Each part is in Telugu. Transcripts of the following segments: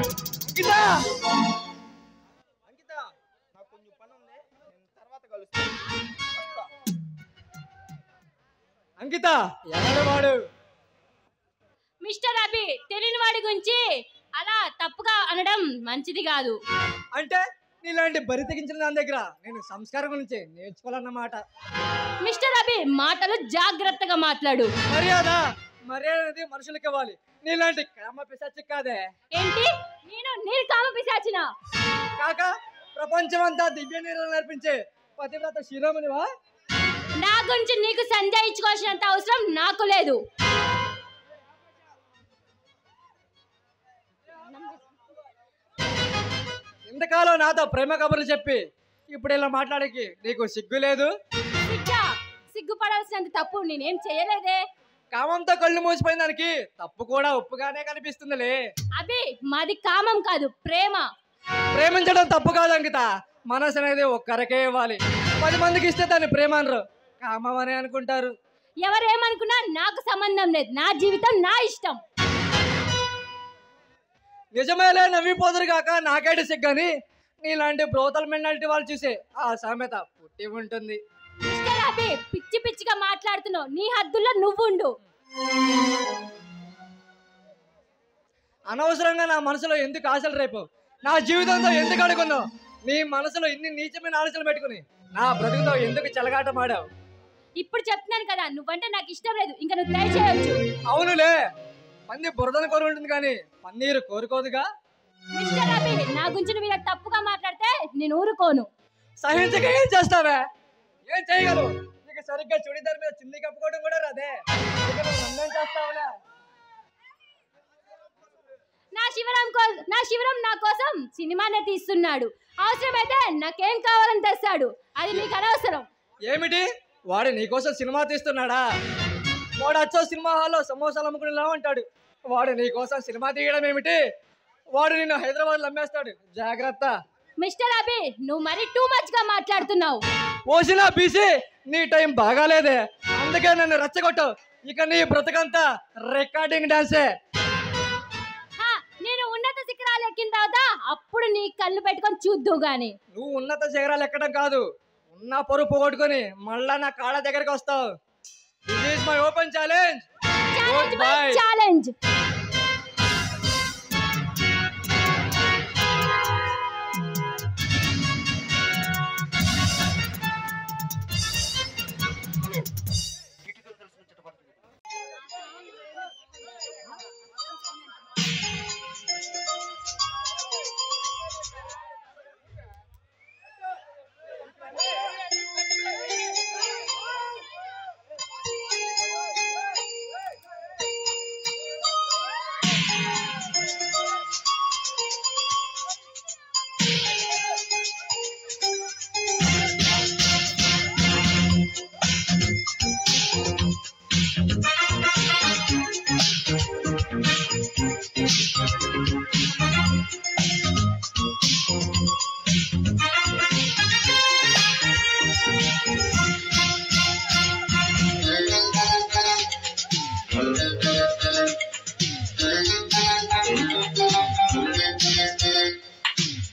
అంకిత అంకిత నాకు కొంచెం పని ఉంది, నేను తర్వాత కలుస్తాను. అంకిత ఎవడు వాడు? మిస్టర్ అభి, తెలియని వాడి గురించి అలా తప్పుగా అనడం మంచిది కాదు. అంటే నీలాంటి బరి తెగించిన దాని దగ్గర నేను సంస్కారం గురించి నేర్చుకోవాలన్నమాట. మిస్టర్ అభి, మాటలు జాగ్రత్తగా మాట్లాడు. మర్యాద అనేది మనుషులకి ఇవ్వాలి, నీలాంటి కామ పిశాచి కాదే. ఏంటి? నేను కామ పిశాచిన కాక ప్రపంచం అంతా దివ్య నీరు నేర్పించే పతివ్రత శిరోమణివా? నా గురించి నీకు సంజాయించుకోవాల్సినంత అవసరం నాకు లేదు. ఇంతకాలం నాతో ప్రేమ కబుర్లు చెప్పి ఇప్పుడు ఇలా మాట్లాడకి నీకు సిగ్గు లేదు? సిగ్గుపడాల్సినంత తప్పు నేనేం చేయలేదే. కామంతో కళ్ళు మూసిపోయిన దానికి తప్పు కూడా ఉప్పుగానే కనిపిస్తుందిలే. అభి, మాది కామం కాదు, ప్రేమ. ప్రేమించడం తప్పు కాదు అంకిత, మనసు అనేది ఒక్కరికే ఇవ్వాలి. 10 మందికి ఇస్తే దాన్ని ప్రేమ అనరు, కామం అని అనుకుంటారు. ఎవరేమనుకున్నా నాకు సంబంధం లేదు, నా జీవితం నా ఇష్టం. నిజమేలే, నవ్విపోదురు కాక నాకేటి సిగ్గని నీలాంటి బ్రోతల్ మెంటాలిటీ వాళ్ళు చూసే ఆ సామెత పుట్టి ఉంటుంది. మిస్టర్ అభి, పిచ్చి పిచ్చిగా మాట్లాడుతున్నావు, నీ హద్దుల్లో నువ్వుండు. అనవసరంగా నా మనసులో ఎందుకు ఆశలు రేపు, నా జీవితంతో ఎందుకు అడుగున్నావు? నీ మనసులో ఇన్ని నీచమైన ఆలోచనలు పెట్టుకుని నా బ్రతుకుతో ఎందుకు చెలగాటమాడావు? ఇప్పుడు చెప్తున్నాను కదా, నువ్వంటే నాకు ఇష్టం లేదు, ఇంకా నువ్వు ట్రై చేయొచ్చు. అవునులే, పంది బురదను కోరుకుంటుంది కానీ పన్నీరు కోరుకోదుగా. మిస్టర్ అభి, నా గురించి నువ్వు ఇలా తప్పుగా మాట్లాడితే నేను ఊరుకోను. సహించక ఏం చేస్తావే? ఏం చేయగలవు? నీకు సరిగ్గా చుడిదార్ మీద చింది కప్పుకోవడం కూడా రాదే, అందం చేస్తావులే. నా శివరాం నా కోసం సినిమానే తీస్తున్నాడు, అవసరమైతే నాకేం కావాలని తెస్తాడు, అది నీకు అనవసరం. ఏమిటి? వాడు నీకోసం సినిమా తీస్తున్నాడా? వాడు వచ్చో సినిమా హాల్లో సమోసాలు అమ్ముకునేలా ఉంటాడు, వాడు నీకోసం సినిమా తీయడం ఏమిటి? వాడు నిన్ను హైదరాబాద్ అమ్మేస్తాడు, జాగ్రత్త. మిస్టర్ అభి, నువ్వు మరీ టూ మచ్ గా మాట్లాడుతున్నావు. పోసినా బీసి నీ టైం బాగాలేదే, అందుకే నన్ను రెచ్చగొట్టు. ఇక నీ బ్రతకంతా రికార్డింగ్ డాన్సే. నేను ఉన్నత శిఖరాలు ఎక్కిన తర్వాత అప్పుడు నీ కళ్ళు పెట్టుకొని చూద్దు గాని. నువ్వు ఉన్నత శిఖరాలు ఎక్కడం కాదు, ఉన్న పరుపు కొట్టుకొని మళ్ళా నా కాళ్ళ దగ్గరికి వస్తావు. This is my open challenge. Challenge.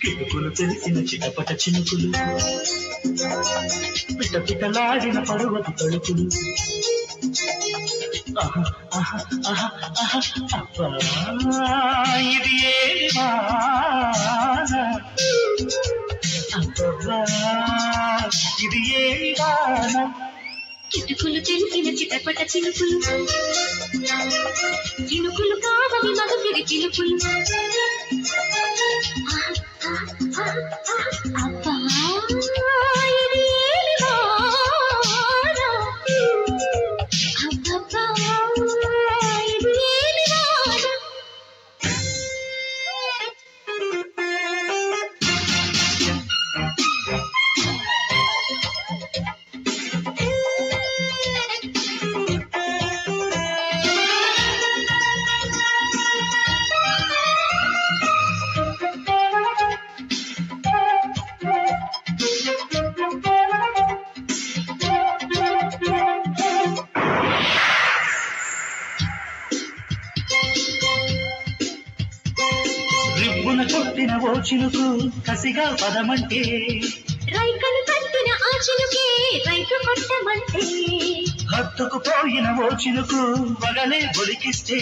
కిటుకులు తెలిసిన చిటపట చినుకులు, పిట పిటలాడిన పరువపు తడుకులు, ఇది ఏది వాన, ఇది ఏది వాన. కిటుకులు తెలిసిన చిటపట చినుకులు, చినుకులు కావలి మగపిరి చినుకులు, అబ్బా ఇది ఏమి వాన, అబ్బబ్బా ఇది ఏమి వాన. పుట్టిన ఓ చిలుకు కసిగా పదమంటే రైకలు కట్టిన ఆ చిలుకే రైతు కొట్టమంటే హత్తుకు పోయిన ఓ చిలుకు వగలే ఒలికిస్తే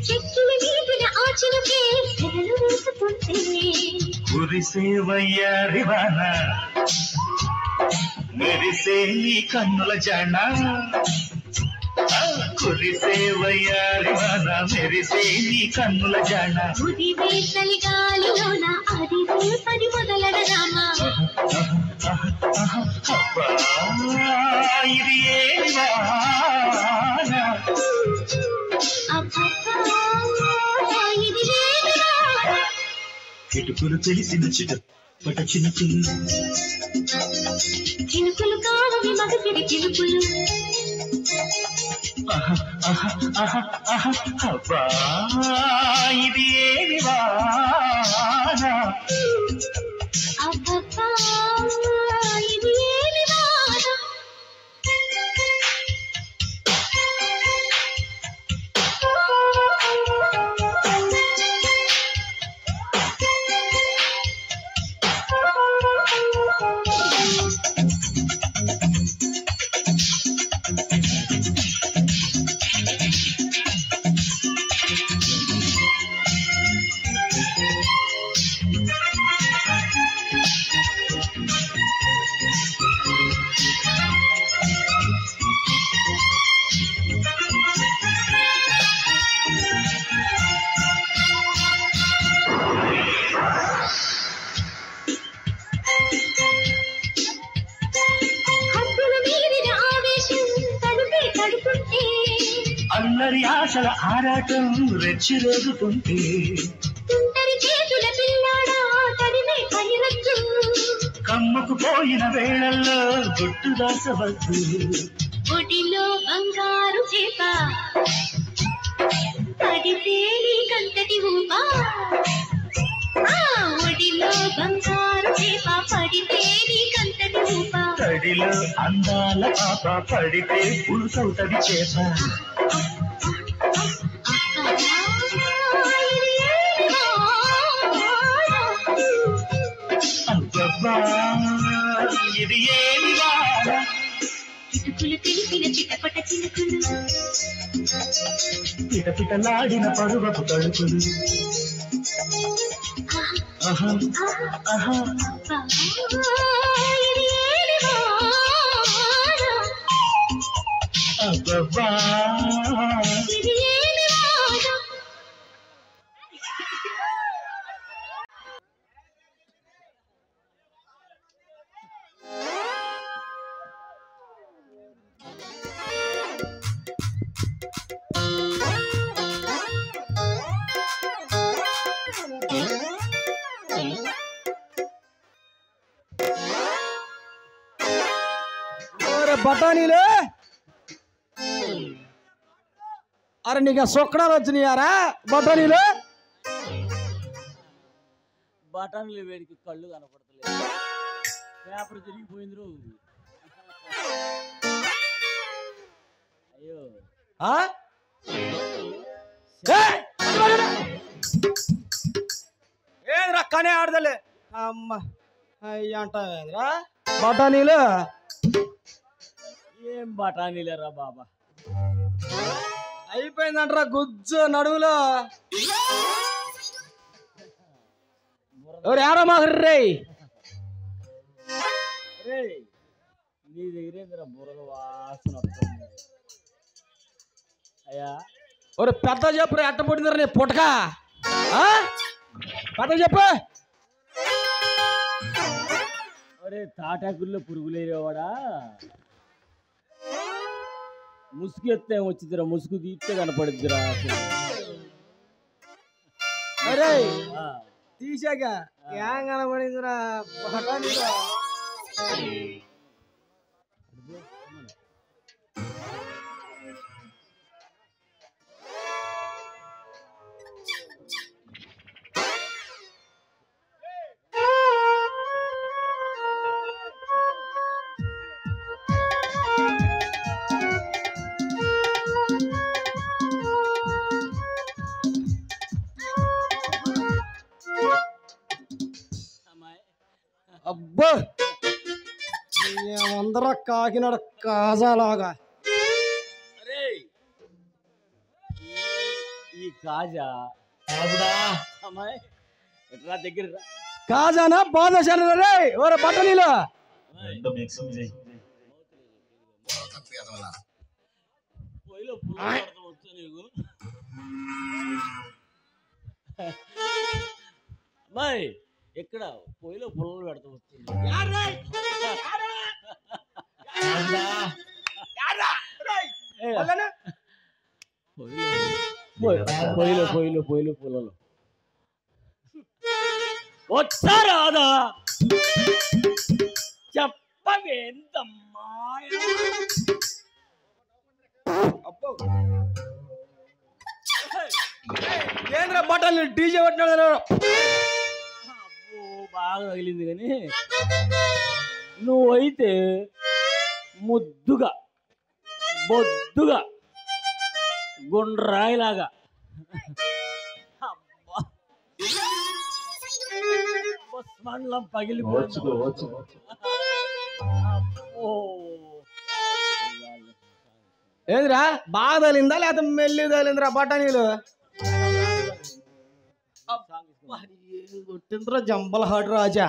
చెక్కులు వీటిన ఆ చిలుకే సెగలు వేసుకుంటే కురిసే వయ్యారివాన మెరిసే నీ కన్నుల జాణ కురిసే వయ్యారివాన మెరిసే నీ కన్నుల జాణ ఉదివే చలిగాలిలోన అది పది మొదలడ రామ అబ్బా ఇది ఏమి వాన అబ్బబ్బా ఇది ఏమి వాన కిటుకులు తెలిసిన చిటపట చినుకులు చినుకులు కావవి మగపిడి చినుకులు అబ్బా ఇది ఏమి వాన అబ్బబ్బా ఇది ఏమి వాన అల్లరి ఆశల ఆరాటం రెచ్చిరేగుతుంటే తుంటరి చేతుల పిల్లాడా తడిమే పనిరచ్చు కమ్ముకు పోయిన వేళల్లో గుట్టు దాసవద్దు ఒడిలో బంగారు చేప పడితే నీ కంతటి ఊప ఒడిలో బంగారు చేప పడితే నీ కంతటి ఊప తడిలో అందాల పాప పడితే పులుసవుతది చేప అబ్బబ్బా ఇది ఏమి వాన చిటుకులు తెలిసిన చిటపట చినుకులు పిటపిటలాడిన పరువపు తడుకులు ఆహా ఆహా ఇది ఏమి వాన అబ్బబ్బా ఇది ఏమి వాన బఠానీలు అరే నీకు సొక్కడాలు వచ్చినాయారా బఠానీలు బఠానీలు వేడికి కళ్ళు కనపడతలేదు పేపర్ తిరిగిపోయింది అయ్యో ఏదిరా కనే ఆడదలే అమ్మ అయ్య అంటావేంద్రా బఠానీలు ఏం బఠానీలేరా బాబా అయిపోయిందంటరా గుజ్జు నడువులో ఎవరు ఏరా మాకు రే నీ దగ్గరేంద్రా బురద వాసన వస్తుంది అయ్యా ఒక పెద్ద చెప్పు ఎట్ట పుట్టిందిరా నీ పుట్టక పెద్ద చెప్పు ఒరే తాటాకుల్లో పురుగులేరేవాడా ముసుగు ఎత్తే వచ్చిద్దిరా ముసుగు తీస్తే కనపడిద్దిరా అరే తీసాక ఏం కనపడిందిరా అబ్బా ఏమందరూ కాకినాడ కాజాలాగా. ఈ కాజా అమ్మాయి ఎట్లా దగ్గర కాజానా బాధశాల రే ఓరే బట్టలీలో పొయ్యిలో పుల్ల వచ్చు నీకు అమ్మాయి ఎక్కడ పొయ్యిలో పుల్లలు పెడతా వస్తుంది పొయ్యిలో పుల్లలు వచ్చారాదా చెప్పవేందమ్మా కేంద్ర బట్టలు డీజే పట్టినాడు. అబ్బో బాగా తగిలింది కానీ నువ్వైతే ముద్దుగా బొద్దుగా గుండ్రాయిలాగా మండలం పగిలిపోవచ్చు. ఏంద్రా బాగా తగిలిందా లేకపోతే మెల్లి తగిలిందిరా బఠానీలు? కొట్టిందిరా జంబల హాట్ రాజా.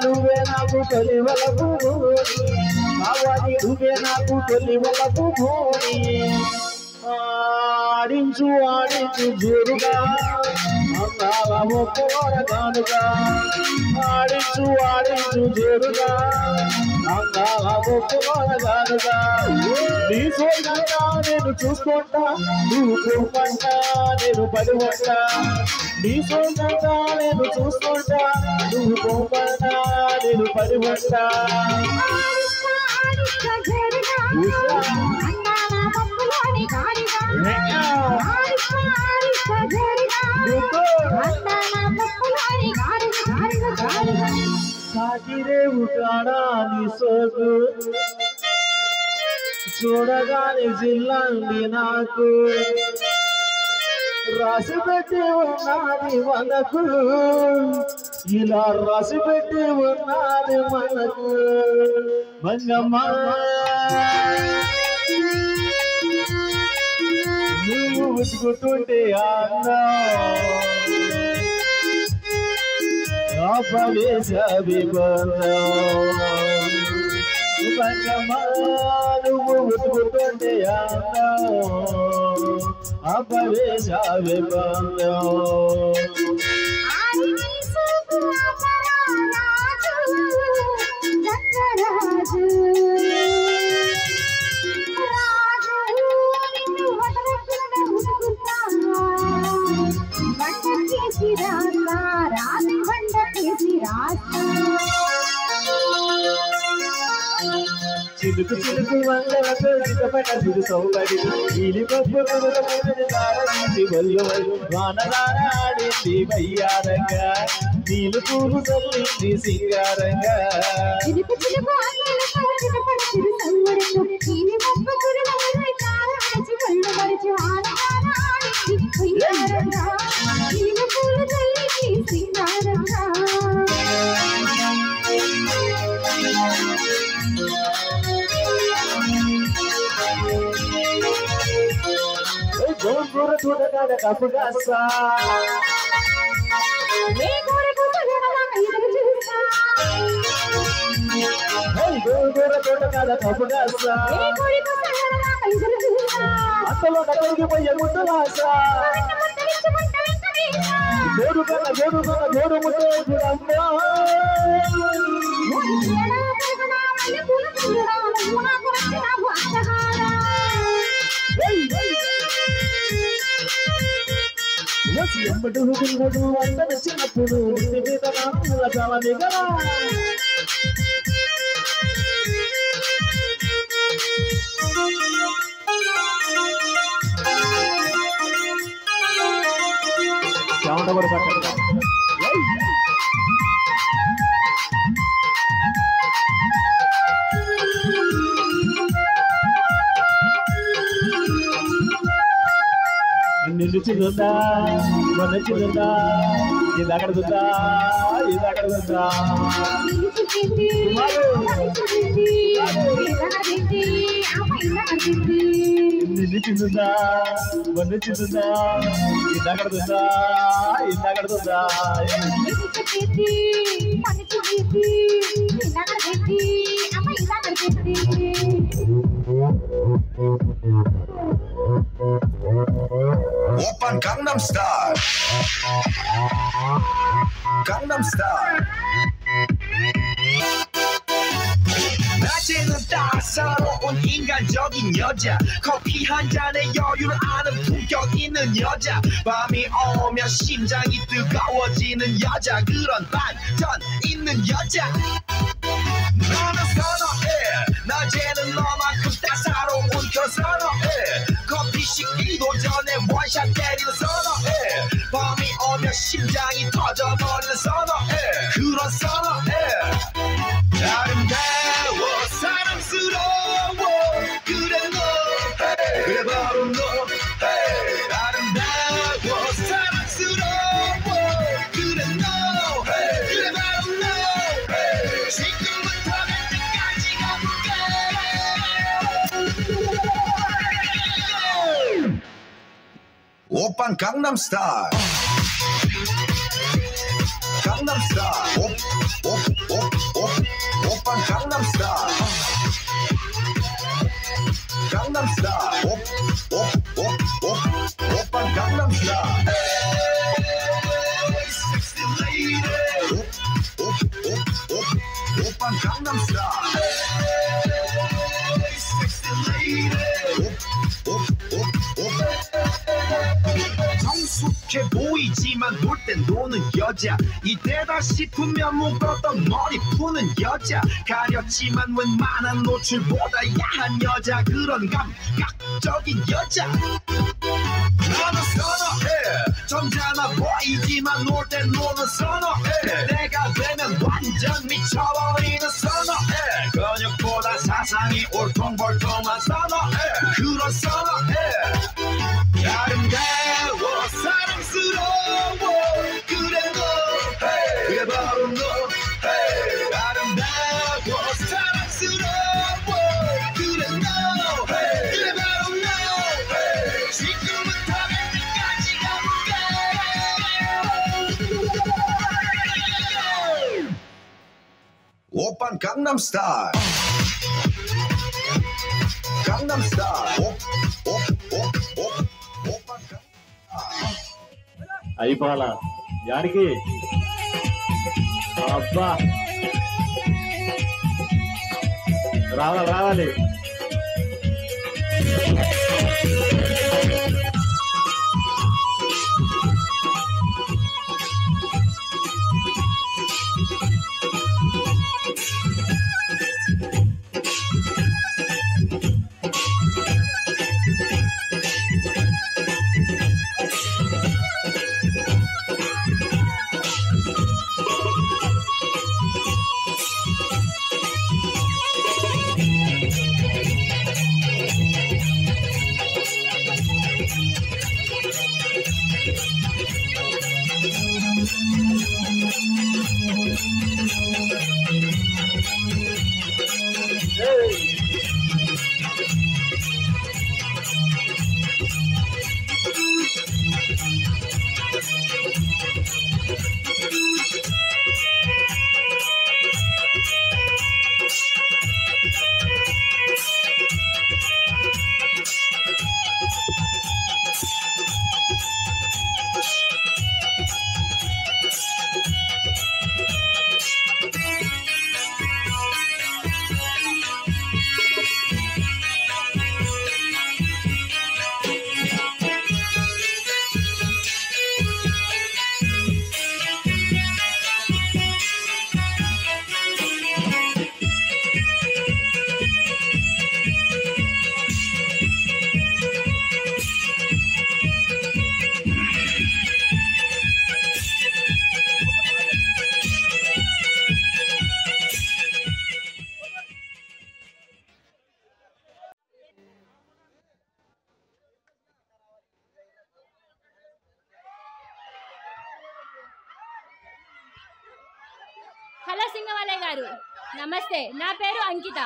నువ్వే నాకు తొలి వలపు కావాలి నువ్వే నాకు తొలి వలపు ఆడించు ఆడించు జోరుగా అందాలము పోరగానుగా ఆడించు ఆడించు జోరుగా అందాలము పోరగానుగా నీ సోదరుగా నేను చూసుకుంటా నువ్వు కోపంటా నేను పడివంటా నీ సోదరుగా నేను చూసుకుంటా నువ్వు కోపంటా నేను పడివంటా సాగిరేవు కాడా నీ సోకు చూడగానే జిల్లాంది నాకు రాసిపెట్టి ఉన్నది మనకు ఇలా రాసిపెట్టి ఉన్నది మనకు మంగమ్మ నువ్వు ఉసుకుతుంటే ఆపలేసావి నువ్వు ఉసుకుతుంటే ఆపలేసావి చిలుకు చిలుకు మంగళతో చిటపట సిరు సౌబడి నీలి పప్పు దారదీసి వల్లు వానలాడింది వయ్యారంగా నీలు పూలు చల్లింది సింగారంగా చిలుకు చిలుకు మంగళతో చిటపట సిరు సౌబడి నీలి పప్పు దారదీసి వల్లు వానలాడింది వయ్యారంగా నీలు పూలు చల్లింది సింగారంగా గోంగూర చూడగాడ కప్పుగాసా గోంగూర చూడగాడ కప్పుగాసా అత్తలో కట్టడికి పోయే ముద్దలాసా గోడు కన్న గోడు ముద్ద చూడమ్మా ఎమ్మడు అంత చిన్నప్పుడు మీద చాలా నిగరా చెమట కూడా పట్ట నిలుచుందా మనచుందా ఇది అక్కడుందా ఇది అక్కడుందా నిలుచుందా మనచుందా ఇది అక్కడుందా ఇది అక్కడుందా Oppan Gangnam Style. Gangnam Style. 낮에는 따사로운 인간적인 여자 커피 한 잔에 여유를 아는 품격 있는 여자 밤이 오면 심장이 뜨거워지는 여자 그런 반전 있는 여자 너는 선호해 낮에는 너만큼 따사로운 그런 선호해 커피 식기도 전에 원샷 때리는 선호해 밤이 오면 심장이 터져버리는 선호해 그런 선호해 아름다워 사랑스러워 그래 너 hey. 그래 바로 너 hey. 아름다워 사랑스러워 그래 너 hey. 그래 바로 너 hey. 지금부터 갈 때까지 가볼까 오빤 강남 스타일 강남 스타일 오빤 강남 스타일 강남 스타일 오빤 강남 스타일 Sexy lady 오빤 강남 스타일 Sexy lady 성숙해 보이지만 놀 땐 노는 여자 이때다 싶으면 묶었던 머리 푸는 여자 가렸지만 웬만한 노출보다 야한 여자 그런 감각적인 여자 너는 선호해 점잖아 보이지만 놀 땐 노는 선호해 내가 되면 완전 미쳐버리는 선호해 근육보다 사상이 올통벌통한 선호해 그런 선호해 아름다워 사랑스러워 그래 너 hey. 그래 바로 너 hey. 아름다워 사랑스러워 그래 너 hey. 그래 바로 너 hey. 지금부터 갈 때까지 가볼까 오빤 강남 스타일 강남 스타일 అయిపోవాలా యాడికి అబ్బా రావాలి రావాలి. హలో సింగవలయ్య గారు, నమస్తే. నా పేరు అంకిత.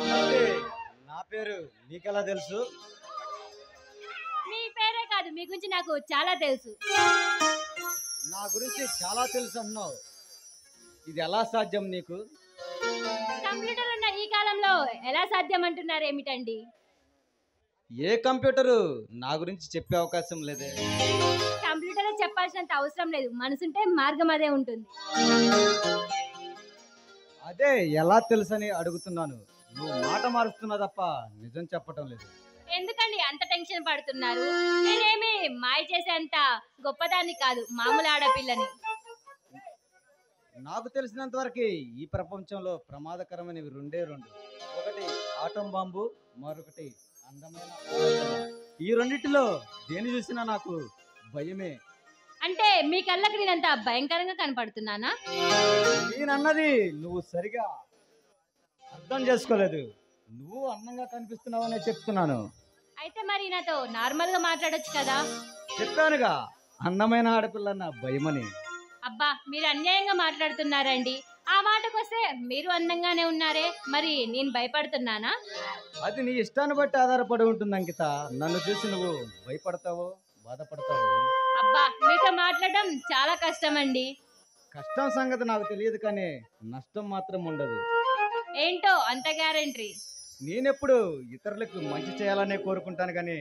నమస్తే, నా పేరు నీకెలా తెలుసు? మీ పేరే కాదు, మీ గురించి నాకు చాలా తెలుసు. నా గురించి చాలా తెలుసు అన్నావు, ఇది ఎలా సాధ్యం నీకు? కంప్యూటర్ ఉన్న ఈ కాలంలో ఎలా సాధ్యం అంటున్నారు ఏమిటండి? ఏ కంప్యూటరు నా గురించి చెప్పే అవకాశం లేదే. కంప్యూటర్ చెప్పాల్సినంత అవసరం లేదు, మనసుంటే మార్గం అదే ఉంటుంది. అదే ఎలా తెలుసని అడుగుతున్నాను. నువ్వు మాట మారుస్తున్నా తప్ప నిజం చెప్పటం లేదు. ఎందుకండి అంత టెన్షన్ పడుతున్నారు? నేనేమి మాయ చేసేంత గొప్పదాన్ని కాదు, మామూలు ఆడపిల్లని. నాకు తెలిసినంత వరకు ఈ ప్రపంచంలో ప్రమాదకరమైనవి రెండే రెండు. ఒకటి ఆటం బాంబు, మరొకటి అందమైన ఆలోచన. ఈ రెండిటిలో దేని చూసినా నాకు భయమే. అంటే మీ కళ్ళకి నేనంత భయంకరంగా కనపడుతున్నానా? నేనన్నది నువ్వు సరిగా అర్థం చేసుకోలేదు. నువ్వు అందంగా కనిపిస్తున్నావనే చెప్తున్నాను. అయితే మరి నాతో నార్మల్ గా మాట్లాడొచ్చు కదా? చెప్పానుగా, అందమైన ఆడపిల్లన్న భయమని. అబ్బా, మీరు అన్యాయంగా మాట్లాడుతున్నారండి. ఆ మాటకొస్తే మీరు అందంగానే ఉన్నారే, మరి నేను భయపడుతున్నానా? అది నీ ఇష్టాన్ని బట్టి ఆధారపడి ఉంటుంది అంకిత. నన్ను చూసి నువ్వు భయపడతావో బాధపడతావో. అబ్బా, మీతో మాట్లాడడం చాలా కష్టం అండి. కష్టం సంగతి నాకు తెలియదు, కానీ నష్టం మాత్రం ఉండదు. ఏంటో అంత గ్యారంటీ? నేనెప్పుడు ఇతరులకు మంచి చేయాలనే కోరుకుంటాను, కానీ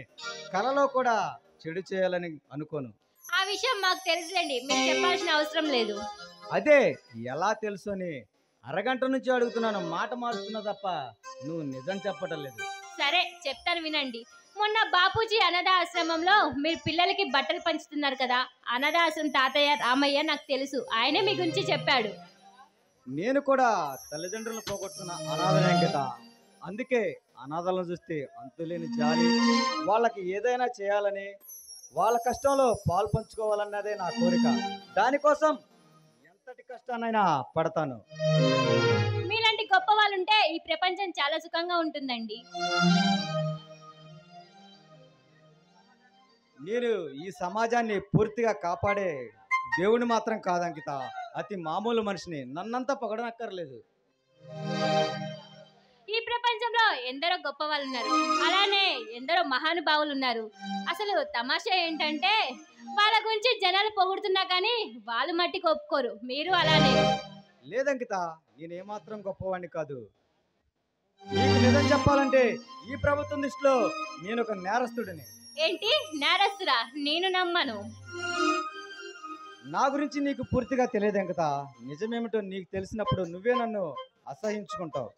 కలలో కూడా చెడు చేయాలని అనుకోను. ఆ విషయం మాకు తెలుసులేండి, మీకు చెప్పాల్సిన అవసరం లేదు. అదే ఎలా తెలుసు అని అరగంట నుంచి అడుగుతున్నాను. మాట మారుతున్నా తప్ప నువ్వు నిజం చెప్పటం లేదు. సరే చెప్తాను వినండి. మొన్న బాపూజీ అనాథ ఆశ్రమంలో మీరు పిల్లలకి బట్టలు పంచుతున్నారు కదా, అనాథ ఆశ్రమం తాతయ్య రామయ్య నాకు తెలుసు, ఆయనే మీ గురించి చెప్పాడు. నేను కూడా తల్లిదండ్రులు పోగొట్టుకున్న అనాథనే అంకిత. అందుకే అనాథలను చూస్తే అంతులేని జాలి, వాళ్ళకి ఏదైనా చేయాలని, వాళ్ళ కష్టంలో పాలు పంచుకోవాలన్నదే నా కోరిక. దానికోసం ఎంతటి కష్టానైనా పడతాను. మీలాంటి గొప్ప వాళ్ళు ఉంటే ఈ ప్రపంచం చాలా సుఖంగా ఉంటుందండి. నేను ఈ సమాజాన్ని పూర్తిగా కాపాడే దేవుని మాత్రం కాదంకిత, అతి మామూలు మనిషిని. నన్నంతా పొగడనక్కర్లేదు. ఈ ప్రపంచంలో ఎందరో గొప్ప వాళ్ళు ఉన్నారు, అలానే ఎందరో మహానుభావులు ఉన్నారు. అసలు తమాషా ఏంటంటే వాళ్ళ గురించి జనాలు పొగుడుతున్నా కానీ వాళ్ళు మట్టికి ఒప్పుకోరు. మీరు అలానే. లేదంకిత, నేనేమాత్రం గొప్పవాడిని కాదు. నీకు నిజం చెప్పాలంటే ఈ ప్రభుత్వం దృష్టిలో నేను ఒక నేరస్తుడిని. ఏంటి నేరస్తురా? నేను నమ్మను. నా గురించి నీకు పూర్తిగా తెలియదు అంకిత. నిజమేమిటో నీకు తెలిసినప్పుడు నువ్వే నన్ను అసహించుకుంటావు.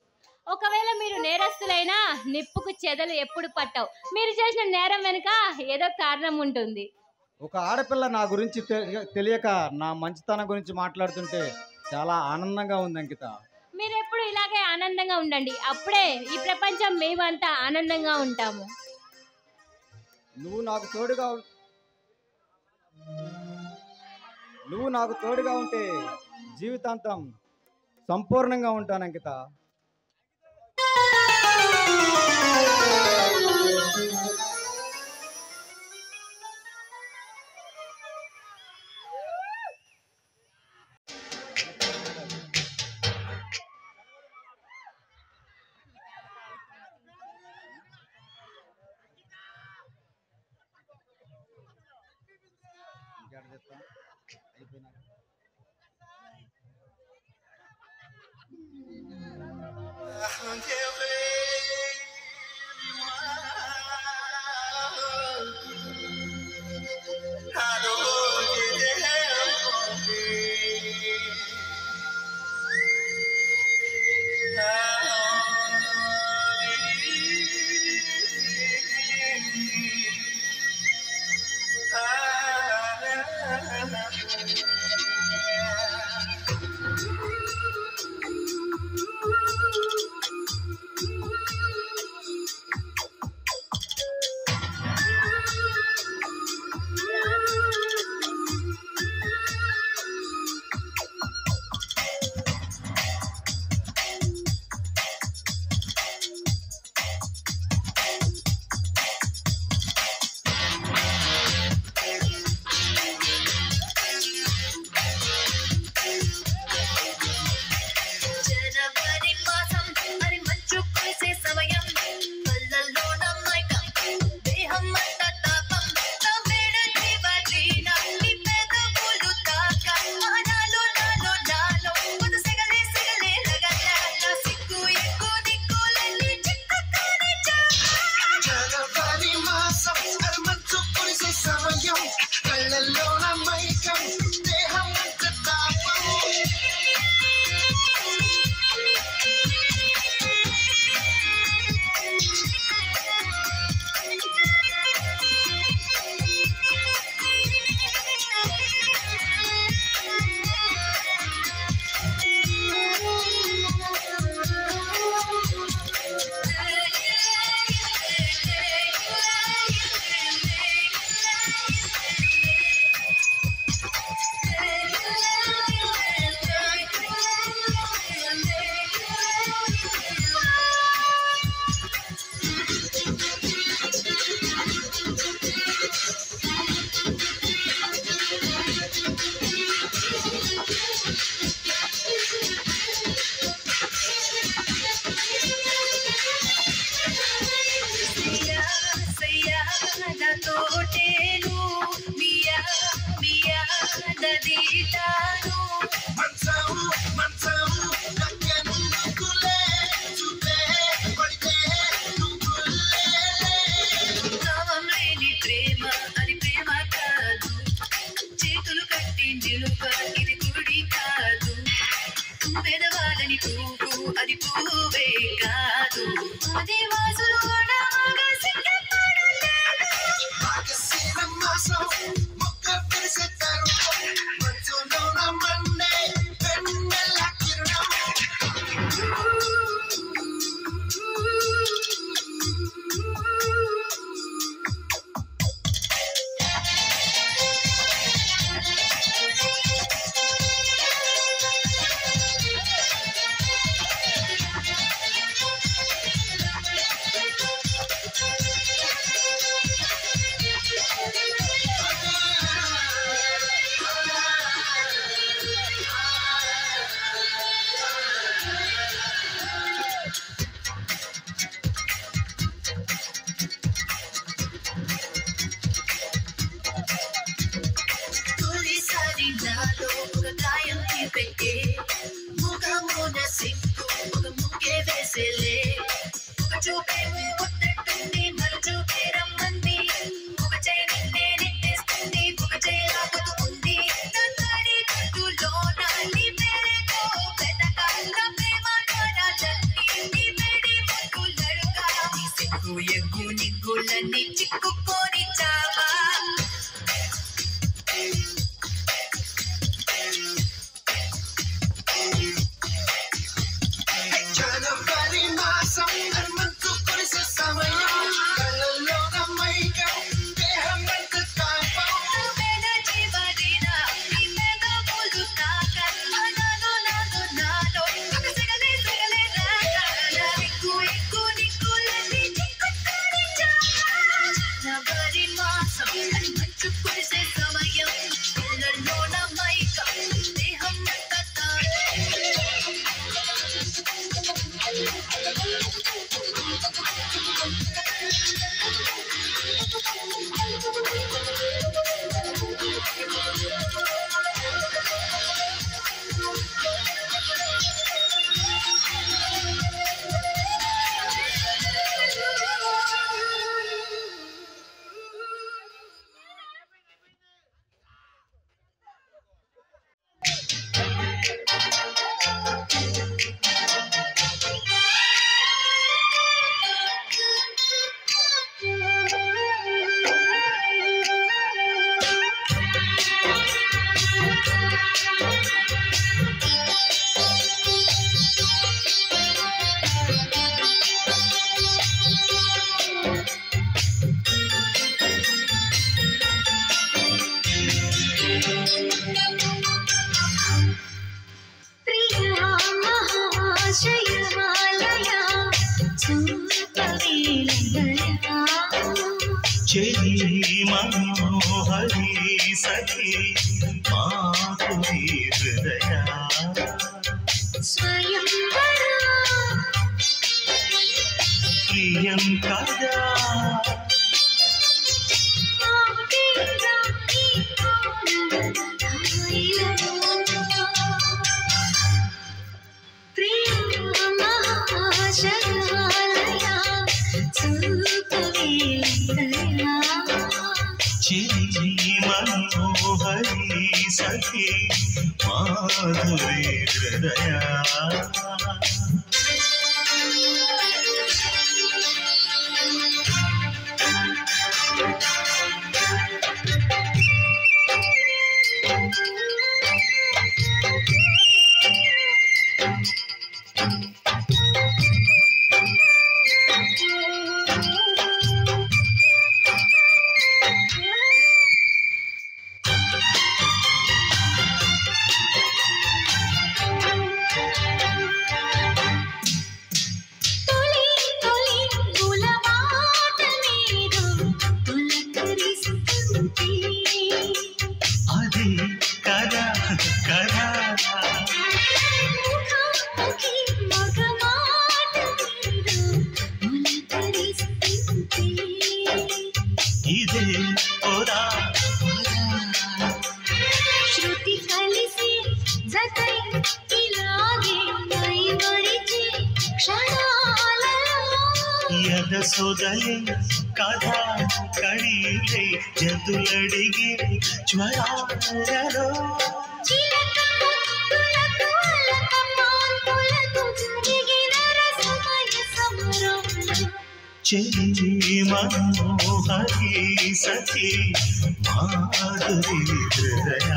ఒకవేళ మీరు నేరస్తులైనా నిప్పుకు చెదలు ఎప్పుడు పట్టవు. మీరు చేసిన నేరం వెనుక ఏదో కారణం ఉంటుంది. ఒక ఆడపిల్ల నా గురించి తెలియక నా మంచితనం గురించి మాట్లాడుతుంటే చాలా ఆనందంగా ఉంది అంకిత. మీరు ఎప్పుడు ఇలాగే ఆనందంగా ఉండండి. అప్పుడే ఈ ప్రపంచం మేమంతా ఆనందంగా ఉంటాము. నువ్వు నాకు తోడుగా ఉంటే జీవితాంతం సంపూర్ణంగా ఉంటాను అంకిత. కాదు అది వాసులు కూడా మగ సింగపడలేదు సిగ్గు ఎగ్గు నిగ్గులన్నీ చిక్కుకొని చావా జనవరి మాసం మంచు కురిసే సమయం కళ్ళలోన మైకం దేహమంత తాపం పేద జీవదిన నీ మీద పోలుతాక నాలో నాలో నాలో సగలే సగలే రాగాల సిగ్గు ఎగ్గు నిగ్గులన్నీ చిక్కుకొని చావా జనవరి మాసం మంచు కురిసే సమయం కళ్ళలోన మైకం దేహమంత మనోహరి సఖి మాధురి హృదయ ప్రియం కదా మనోహరి సఖి మాధురి హృదయ ಸೊದಲೆ ಕಥಾ ಕಡಿಲೆ ಜದುಲಡಿಗೆ ಜ್ವರಾರರೋ ಚೆಲ್ಲಿ ಮನೋಹರಿ ಸಖಿ ಮಾಧುರಿ ಹೃದಯ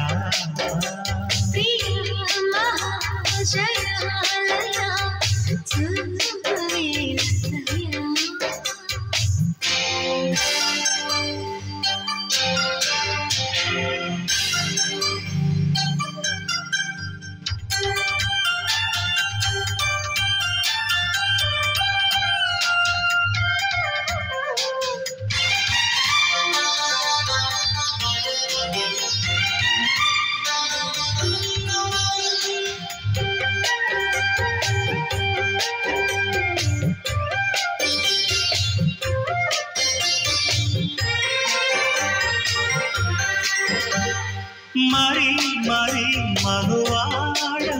మరి మరి మనువాడమంటూ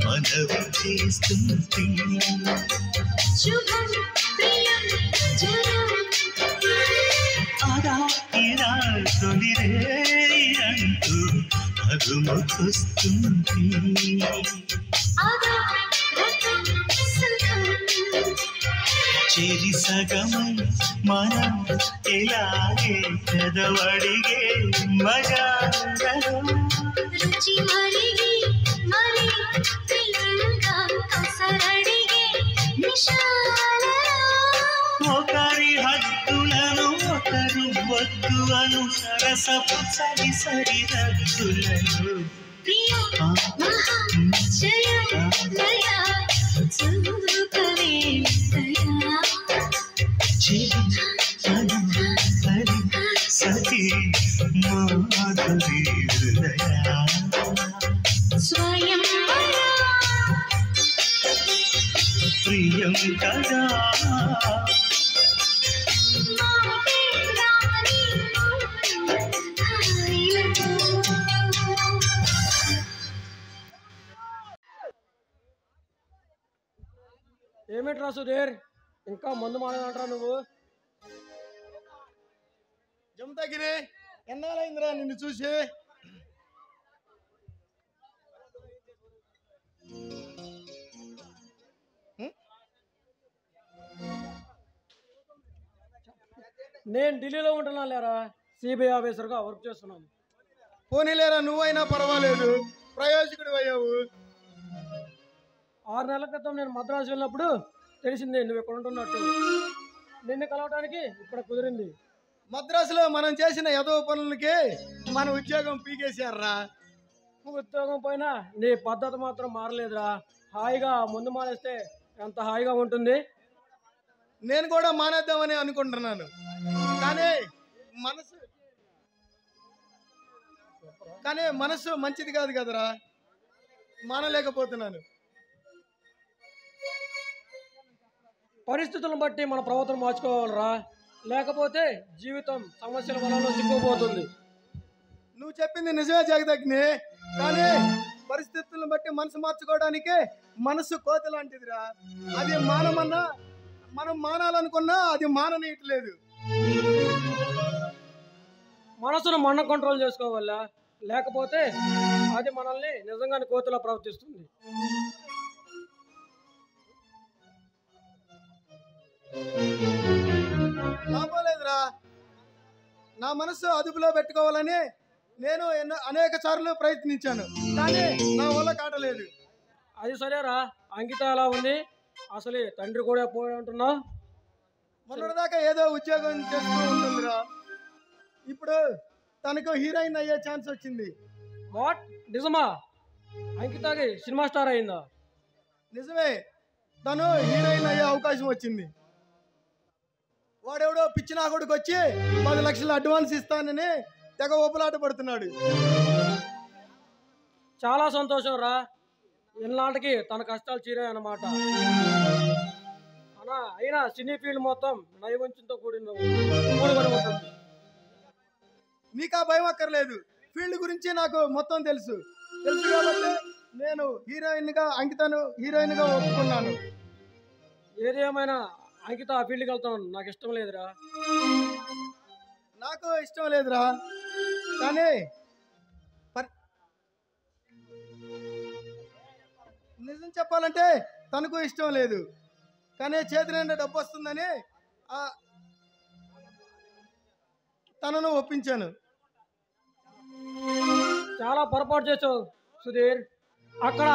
మనవి చేస్తుంది అదా ఇలా తొలిరే అంటూ మధుమకొస్తుంది చెరి సగమై మనం ఇలాగే పెదవడిగే మజాలలో రుచి మరిగి మరి ప్రియంగా కసరడిగే నిశాలలో ఒకరి హద్దులను ఒకరు వద్దు అను సరసపు సరి సరి రద్దులను ప్రియ మహాశయ లయ చూపవే దయా చెరి సరి సరి మాధురి హృదయ స్వయం ప్రియం కదా ఏమిట్రా సుధీర్, ఇంకా మందు మానేదంటరా నువ్వు? జమతగిరి, ఎన్నాళ్ళైందిరా నిన్ను చూసి? నేను ఢిల్లీలో ఉంటున్నా లేరా, సిబిఐ ఆఫీసర్గా వర్క్ చేస్తున్నాను. పోనీలేరా, నువ్వైనా పర్వాలేదు, ప్రయోజకుడు అయ్యావు. 6 నెలల క్రితం నేను మద్రాసు వెళ్ళినప్పుడు తెలిసింది నువ్వు ఇక్కడ ఉంటున్నట్టు. నిన్ను కలవడానికి ఇక్కడ కుదిరింది. మద్రాసులో మనం చేసిన ఎదవ పనులకి మన ఉద్యోగం పీకేశారా. ఉద్యోగం పోయినా నీ పద్ధతి మాత్రం మారలేదురా. హాయిగా ముందు మానేస్తే ఎంత హాయిగా ఉంటుంది. నేను కూడా మానేద్దామని అనుకుంటున్నాను, కానీ మనసు మంచిది కాదు కదరా, మానలేకపోతున్నాను. పరిస్థితులను బట్టి మన ప్రవర్తన మార్చుకోవాలరా, లేకపోతే జీవితం సమస్యల వలలో చిక్కుపోతుంది. నువ్వు చెప్పింది నిజమే జగదగ్ని, కానీ పరిస్థితులను బట్టి మనసు మార్చుకోవడానికి మనసు కోత లాంటిదిరా. అది మానమన్నా, మనం మానాలనుకున్నా అది మాననీయట్లేదు. మనసును మనం కంట్రోల్ చేసుకోవాలా, లేకపోతే అది మనల్ని నిజంగానే కోతలా ప్రవర్తిస్తుంది. లాభలేదురా. నా మనసు అదుపులో పెట్టుకోవాలని నేను అనేక సార్లు ప్రయత్నించాను, కానీ నా వల్ల కాటలేదు. అది సరేరా, అంకిత ఎలా ఉంది? అసలే తండ్రి కూడా పోయి అంటున్నావు. మొన్నటిదాకా ఏదో ఉద్యోగం చేస్తూ ఉంటుందిరా, ఇప్పుడు తనకు హీరోయిన్ అయ్యే ఛాన్స్ వచ్చింది. వాట్, నిజమా? అంకితకి సినిమా స్టార్ అయిందా? నిజమే, తను హీరోయిన్ అయ్యే అవకాశం వచ్చింది. వాడెవడో పిచ్చి నా కొడుకు వచ్చి 10 లక్షలు అడ్వాన్స్ ఇస్తానని తెగ ఊపలాట పడుతున్నాడు. చాలా సంతోషం రా, ఇన్నాళ్ళకి తన కష్టాలు తీరాయన్నమాట. అయినా సినీ ఫీల్డ్ మొత్తం నైవంచంతో కూడిన ఉంటుంది. నీకా భయం అక్కర్లేదు, ఫీల్డ్ గురించి నాకు మొత్తం తెలుసు కాబట్టి నేను అంకితను హీరోయిన్ గా ఒప్పుకున్నాను. ఏదేమైనా అంకిత ఆ ఫీల్డ్కి వెళ్తాను నాకు ఇష్టం లేదురా. నాకు ఇష్టం లేదురా, కానీ నిజం చెప్పాలంటే తనకు ఇష్టం లేదు, కానీ చేతి నిండా డబ్బు వస్తుందని తనను ఒప్పించాను. చాలా పొరపాటు చేసావు సుధీర్. అక్కడ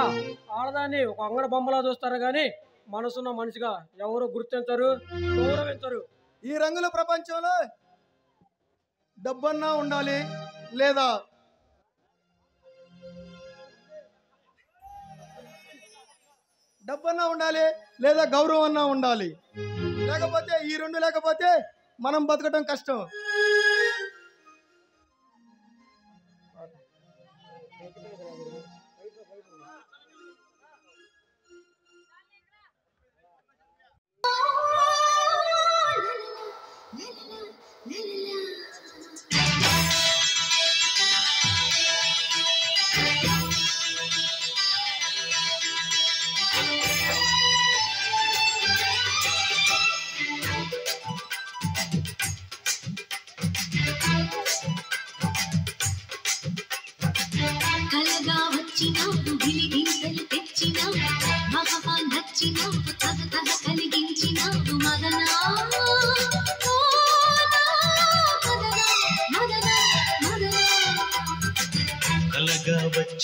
ఆడదాన్ని ఒక అంగడి బొమ్మలా చూస్తారు కానీ మనసున్న మనిషిగా ఎవరు గుర్తించరు, గౌరవించరు. ఈ రంగుల ప్రపంచంలో డబ్బన్నా ఉండాలి, లేదా గౌరవం అన్నా ఉండాలి. లేకపోతే ఈ రెండు లేకపోతే మనం బతకడం కష్టం.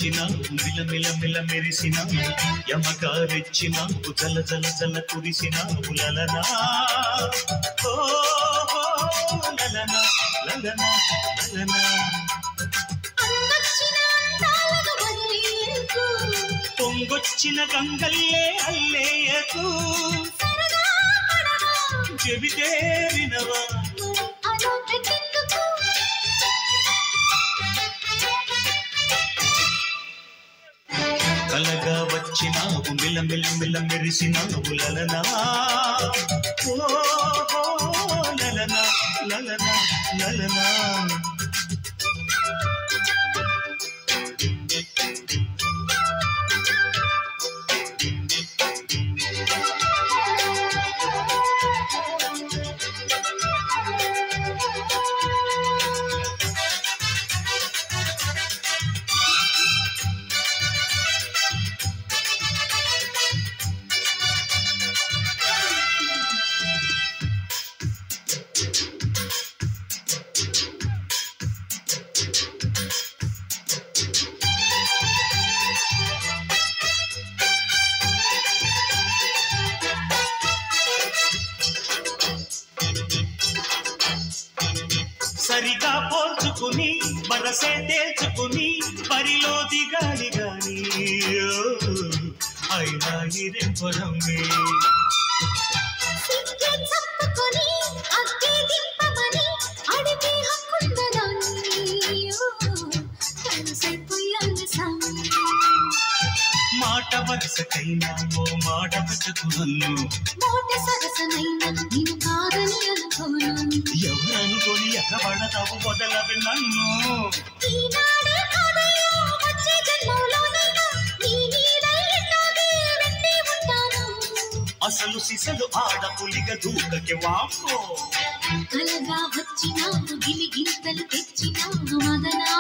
వచ్చినావు మిల మిల మెరిసినావు యమగా రెచ్చినావు జల జల జల కురిసినావు లలనా ఓ లలనా లలనా లలనా పొంగొచ్చిన గంగల్లే అల్లేయకు చెబితే వినవా కలగా వచ్చినావు మిల మెరిసినావు లలనా ఓ లలనా లలనా లలనా సరిగా పోల్చుకుని వరసే తేల్చుకుని పరిలో దిగాలి గాని అయినా ఇరెంపరమే మాట వరసకైనా ఓ మాట బతుకు నన్ను ఎవరనుకొని ఎగబడతావు వదలవి నన్ను అసలు సిసలు ఆడపులిగా దూకకి వాపో కలగా వచ్చినావు గిలిగింతలు తెచ్చినావు మదనా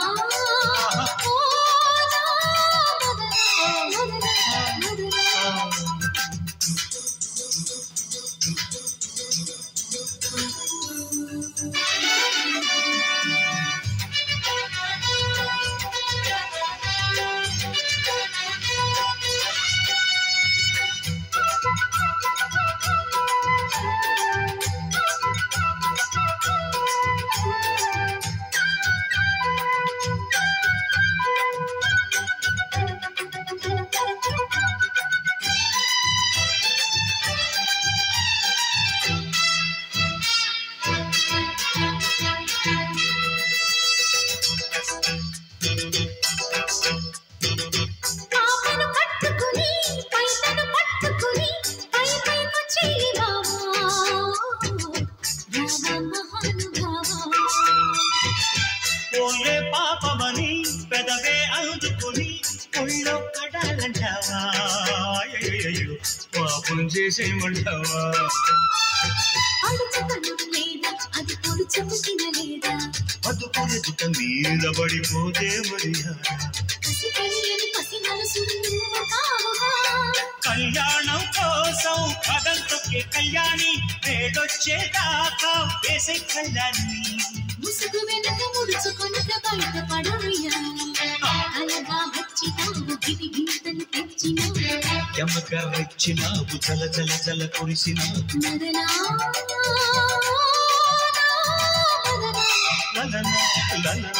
ఓలే పాపమని పెదవే అందుకుని ఒళ్ళో కడాలంటావా పాపం చేసేయమంటావా అదుపుని దుఃఖ మీద పడిపోతే మర్యాద కళ్యాణం కోసం కదంతొక్కే కళ్యాణి వేడొచ్చేదాకా వేసే కళ్యాణి ముసుగు వెనక ముడుచుకొనక బయట పడవయ్యా అలగా వచ్చినావు గిలిగింతలు తెచ్చినావు యమగా వచ్చినావు జల జల జల కురిసినావు మదనా లలనా లలనా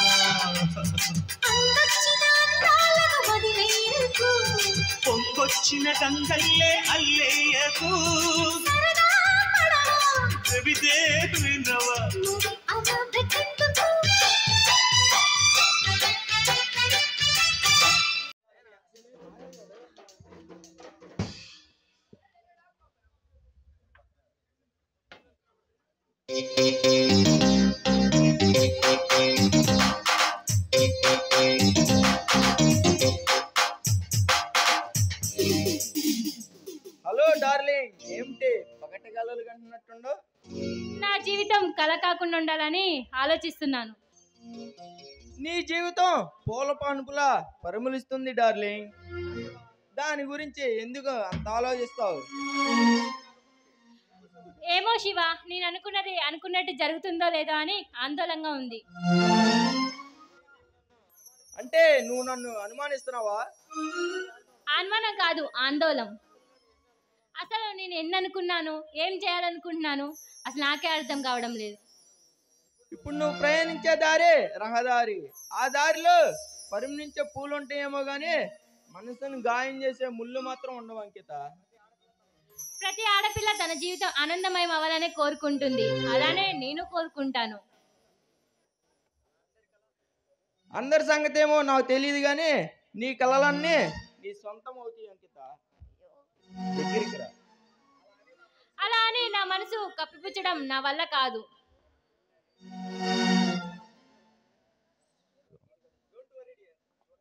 పొంగొచ్చిన గంగల్లే అల్లేయకు చెబితే వినవా హలో డార్లింగ్, ఏమిటి పగటి కలలు కంటున్నట్టుండో? నా జీవితం కల కాకుండా ఉండాలని ఆలోచిస్తున్నాను. నీ జీవితం పూల పానుపులా పరిమళిస్తుంది డార్లింగ్. దాని గురించి ఎందుకు అంత ఆలోచిస్తావు? ఏమో శివ, నేను అనుకున్నది అనుకున్నట్టు జరుగుతుందో లేదో అని ఆందోళనగా ఉంది. అంటే నువ్వు నన్ను అనుమానిస్తున్నావా? అనుమానం కాదు, అనుమానం కాదు, ఆందోళన. అసలు నేను ఎన్ని అనుకున్నాను, ఏం చేయాలనుకుంటున్నాను, అసలు నాకే అర్థం కావడం లేదు. ఇప్పుడు నువ్వు ప్రయాణించే దారి రహదారి. ఆ దారిలో పరిమళించే పూలు ఉంటాయేమో గానీ మనసును గాయం చేసే ముళ్ళు మాత్రం ఉండవు అంకిత. ప్రతి ఆడపిల్ల తన జీవితం ఆనందమయం అవ్వాలనే కోరుకుంటుంది, అలానే నేను కోరుకుంటాను. అందరి సంగతి ఏమో నాకు తెలియదు కానీ నీ కలలన్నీ నీ సొంతం అవుతాయి అంకిత. దగ్గరికి రా. అలా అని నా మనసు కప్పిపుచ్చడం నా వల్ల కాదు.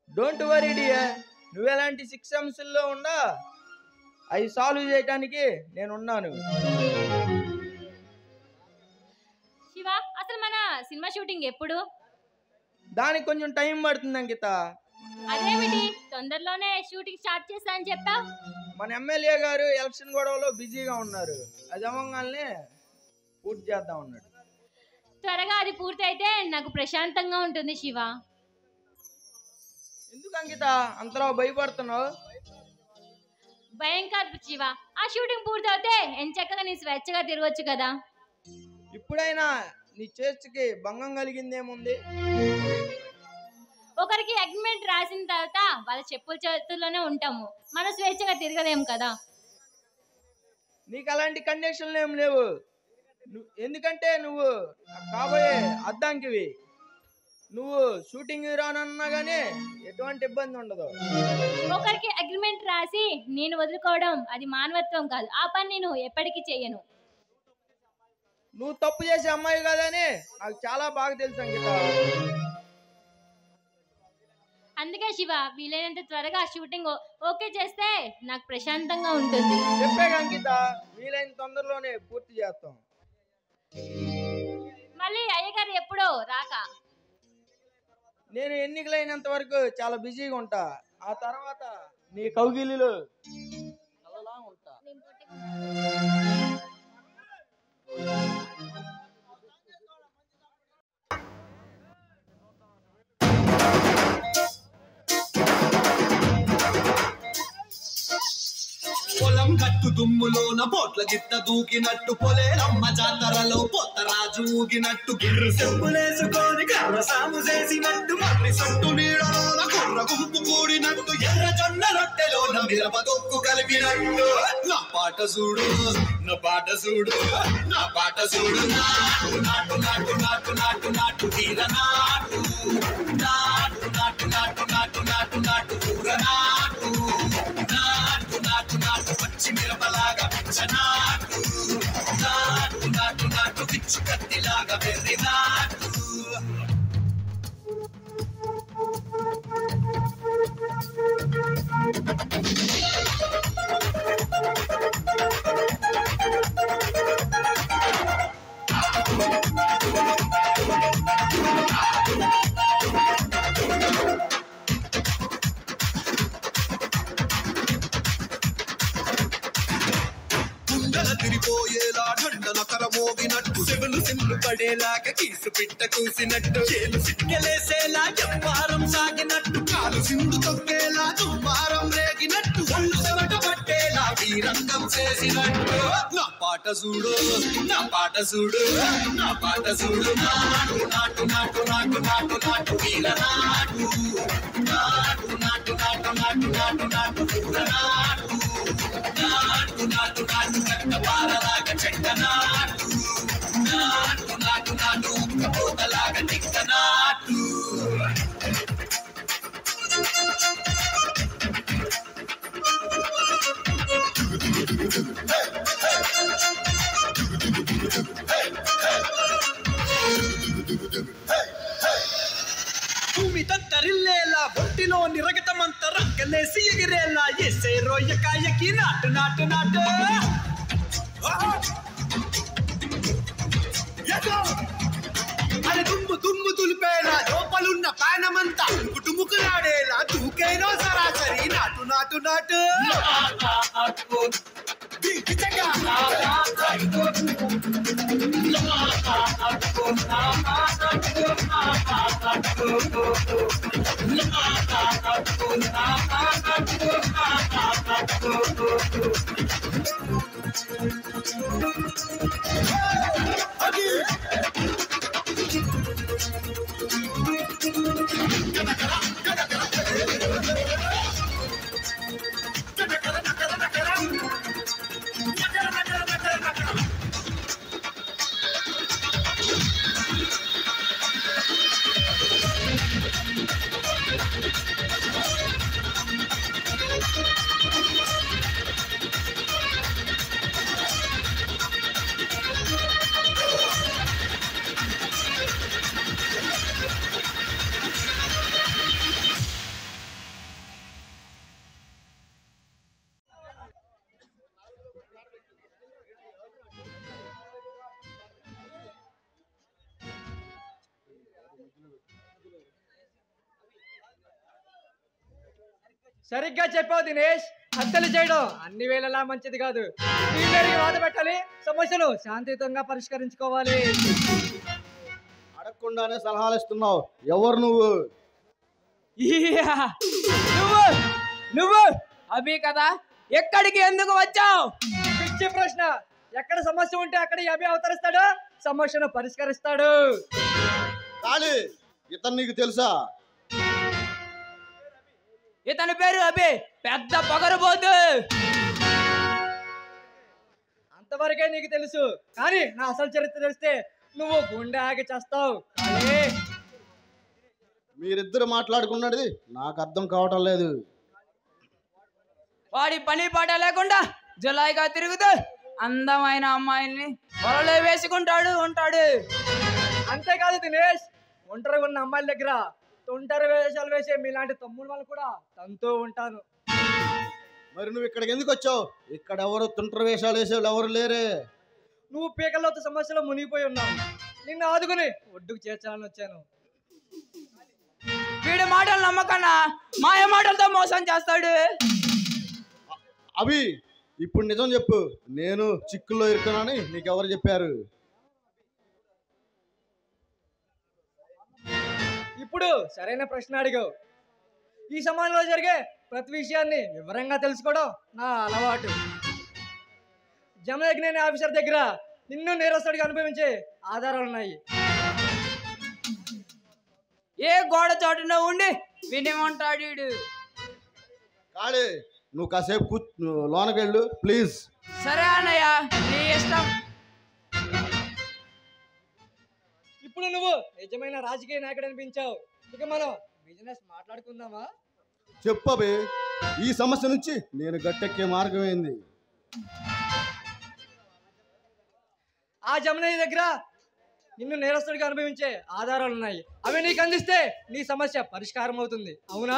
డోంట్ వరీ డియర్, నువ్వెలాంటి 6 అంశాల్లో ఉండా అవి సాల్వ్ చేయడానికి నేనున్నాను. శివ, అసలు మన సినిమా షూటింగ్ ఎప్పుడు? దానికి కొంచెం టైం పడుతుంది అంకిత. అదేమిటి తొందరలోనే షూటింగ్ స్టార్ట్ చేస్తా అని చెప్పా? మన ఎమ్మెల్యే గారు ఎలక్షన్ గొడవలో బిజీగా ఉన్నారు. అది అవ్వగానే పూర్తి చేద్దాం అన్నాడు. త్వరగా అది పూర్తి అయితే నాకు ప్రశాంతంగా ఉంటుంది శివ. ఎందుకు అంకిత అంతలో భయపడుతున్నావు? భయం కాదు శివ, ఆ షూటింగ్ పూర్తి అవుతే ఎంచక్కగా నీ స్వేచ్ఛగా తిరగొచ్చు కదా. ఇప్పుడైనా నీ చేతికి భంగం కలిగిందేముంది? ఒకరికి అగ్రిమెంట్ రాసిన తర్వాత వాళ్ళ చెప్పుల చేతుల్లోనే ఉంటాము, మన స్వేచ్ఛగా తిరగలేము కదా. నీకు అలాంటి కండిషన్లు ఏం లేవు. ఎందుకంటే నువ్వు కాబోయే అద్దంకివి. నువ్వు షూటింగ్ రానన్నా గానీ ఎటువంటి ఇబ్బంది ఉండదు. ఒకరికి అగ్రిమెంట్ రాసి నేను వదులుకోవడం అది మానవత్వం కాదు. ఆ పని నేను ఎప్పటికీ చెయ్యను. నువ్వు తప్పు చేసే అమ్మాయి కాదని నాకు చాలా బాగా తెలుసు అంకిత. అందుకే శివ, వీలైనంత త్వరగా షూటింగ్ ఓకే చేస్తే నాకు ప్రశాంతంగా ఉంటుంది. చెప్పాక అంకిత, వీలైన తొందరలోనే పూర్తి చేస్తాం. మళ్ళీ అయ్యగారు ఎప్పుడో రాక. నేను ఎన్నికలైనంత వరకు చాలా బిజీగా ఉంటా. ఆ తర్వాత నీ కౌగిలిలో అలా ఉంటా. పొలం కట్టు దుమ్ములోన బోట్ల గిత్త దూకినట్టు, పొలేరమ్మ జాతరలో పొత్తరాజు ఊగినట్టు, గిర్రు చెప్పులేసుకొని కర్ర సాము చేసినట్టు, మర్రి సొట్టు నీడలోన కుర్ర గుంపు కూడినట్టు, ఎర్ర జొన్న రొట్టెలోన మిరప తొక్కు కలిపినట్టు. నా పాట చూడు, నా పాట చూడు, నా పాట చూడు. నాటు నాటు నాటు నాటు నాటు నాటు తీర నాటు, నాటు నాటు నాటు నాటు నాటు నాటు కూర నాటు, నాటు నాటు నాటు పచ్చి మిరపలాగా పిచ్చనాటు, నాటు నాటు నాటు పిచ్చు కత్తిలాగా వెర్రి నాటు. తిరిపోయేలా ఢండన కరమోగినట్టు, చెవులు సిమ్లు పడేలాగా కీసు పిట్ట కూసినట్టు, చేలు సిక్కలేసేలా ఎవ్వారం సాగినట్టు, కాలు సిండు తొక్కేలా దుమ్మారం రేగినట్టు, ఒళ్ళు చెమట పట్టేలా వీరంగం చేసినట్టు. నా పాట చూడు, నా పాట చూడు, నా పాట చూడు. నాటు నాటు నాటు నాటు నాటు నాటు వీర నాటు, నాటు నాటు నాటు నాటు నాటు నాటు కూర నాటు, నాటు నాటు నాటు కట్ట పారలాగా చెట్ట నాటు, నాటు నాటు నాటు కపోతలాగా తిక్క నాటు. భూమి తత్తరిల్లేలా ఒంటిలోని రగతమంత రంగలేసి ఎగిరేలా ఎసే రోయకాయకి నాటు నాటు నాటు. అది దుమ్ము దుమ్ము తులిపేలా లోపలున్న పానమంతా కుటుముకులాడేలా దూకేనో సరాసరి నాటు నాటు నాటు. సరిగ్గా చెప్పావు దినేష్. హత్యలు చేయడం అన్ని వేళలా మంచిది కాదు. వీళ్ళకి బాధ పెట్టాలి, సమస్యను శాంతియుతంగా పరిష్కరించుకోవాలి. అడగకుండానే సలహాలు ఇస్తున్నావు. ఎవరు నువ్వు? నువ్వు నువ్వు అభి కదా? ఎక్కడికి ఎందుకు వచ్చావు? పిచ్చి ప్రశ్న. ఎక్కడ సమస్య ఉంటే అక్కడ అభి అవతరిస్తాడు, సమస్యను పరిష్కరిస్తాడు. కాళీ, ఇతను నీకు తెలుసా? ఇతని పేరు అభి, పెద్ద పొగరబోతు. అంతవరకే నీకు తెలుసు, కానీ నా అసలు చరిత్ర తెలిస్తే నువ్వు గుండె ఆగి చేస్తావు. మీరిద్దరు మాట్లాడుకున్నది నాకు అర్థం కావటం లేదు. వాడి పని పాట లేకుండా జులాయిగా తిరుగుతూ అందమైన అమ్మాయిల్ని వలలో వేసుకుంటాడు ఉంటాడు. అంతేకాదు దినేష్, ఒంటరిగా ఉన్న అమ్మాయిల దగ్గర తొంటరి వేషాలు వేసే మీలాంటి తమ్ముడు వాళ్ళు కూడా తంతూ ఉంటాను. మరి నువ్వు ఇక్కడికి ఎందుకు వచ్చావు? ఇక్కడ ఎవరు తుంటరి వేషాలు వేసేవాళ్ళు ఎవరు లేరే. నువ్వు పీకల్లోతు సమస్యలో మునిగిపోయి ఉన్నావు. నిన్ను ఆదుకుని ఒడ్డుకు చేర్చాలని వచ్చాను. వీడి మాటలు నమ్మకన్నా మాయ మాటలతో మోసం చేస్తాడు. అభి, ఇప్పుడు నిజం చెప్పు, నేను చిక్కుల్లో ఇరుకున్నానని నీకెవరు చెప్పారు? ఇప్పుడు సరైన ప్రశ్న అడిగావు. ఈ సమాజంలో జరిగే ప్రతి విషయాన్ని వివరంగా తెలుసుకోవడం నా అలవాటు. జమయజ్ఞ ఆఫీసర్ దగ్గర నిన్ను నేరస్తుడిగా అనుభవించే ఆధారాలున్నాయి. ఏ గోడ చాటున ఉండి వినేమంటాడు. కాళీ, నువ్వు కాసేపు లోనకి వెళ్ళు ప్లీజ్. సరే అన్నయ్య, నీ ఇష్టం. ఇప్పుడు నువ్వు నిజమైన రాజకీయ నాయకుడు అనిపించావు. ఇక మనం బిజినెస్ మాట్లాడుకుందామా? చెప్పబే, ఈ సమస్య నుంచి నేను గట్టెక్కే మార్గం ఏంది? ఆ జమనయ్య దగ్గర నిన్ను నేరస్తుడిగా అనుభవించే ఆధారాలు ఉన్నాయి. అవి నీకు అందిస్తే నీ సమస్య పరిష్కారం అవుతుంది. అవునా?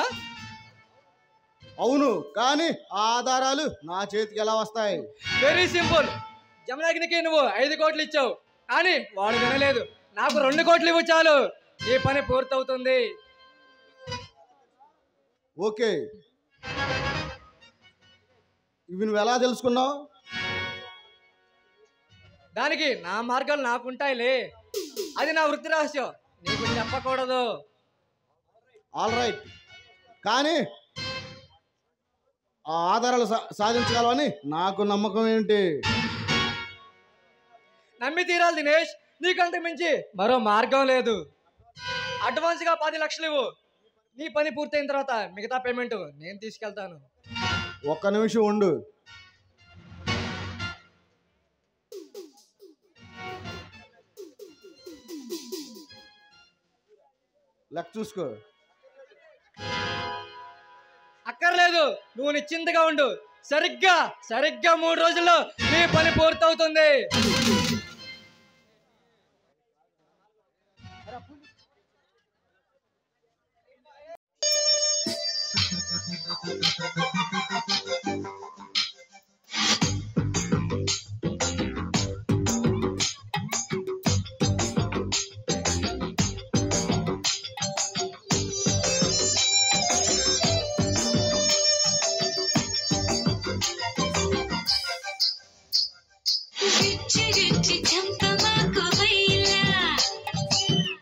అవును, కానీ ఆ ఆధారాలు నా చేతికి ఎలా వస్తాయి? Very simple. జమనగ్నికి నువ్వు 5 కోట్లు ఇచ్చావు, కానీ వాడు వినలేదు. నాకు 2 కోట్లు ఇవ్వు చాలు, ఈ పని పూర్తవుతుంది. ఓకే, ఇవి నువ్వు ఎలా తెలుసుకున్నావు? దానికి నా మార్గాలు నాకుంటాయిలే. అది నా వృత్తి రహస్యం, నీకు చెప్పకూడదు. ఆల్ రైట్, కానీ ఆ ఆధారాలు సాధించగలవని నాకు నమ్మకం ఏంటి? నమ్మి తీరాలి దినేష్, నీకంటే మించి మరో మార్గం లేదు. అడ్వాన్స్గా 10 లక్షలు ఇవ్వు. నీ పని పూర్తయిన తర్వాత మిగతా పేమెంట్ నేను తీసుకెళ్తాను. ఒక్క నిమిషం ఉండు. లెక్క చూసుకో. అక్కర్లేదు, నువ్వు నిశ్చింతగా ఉండు. సరిగ్గా 3 రోజుల్లో నీ పని పూర్తవుతుంది.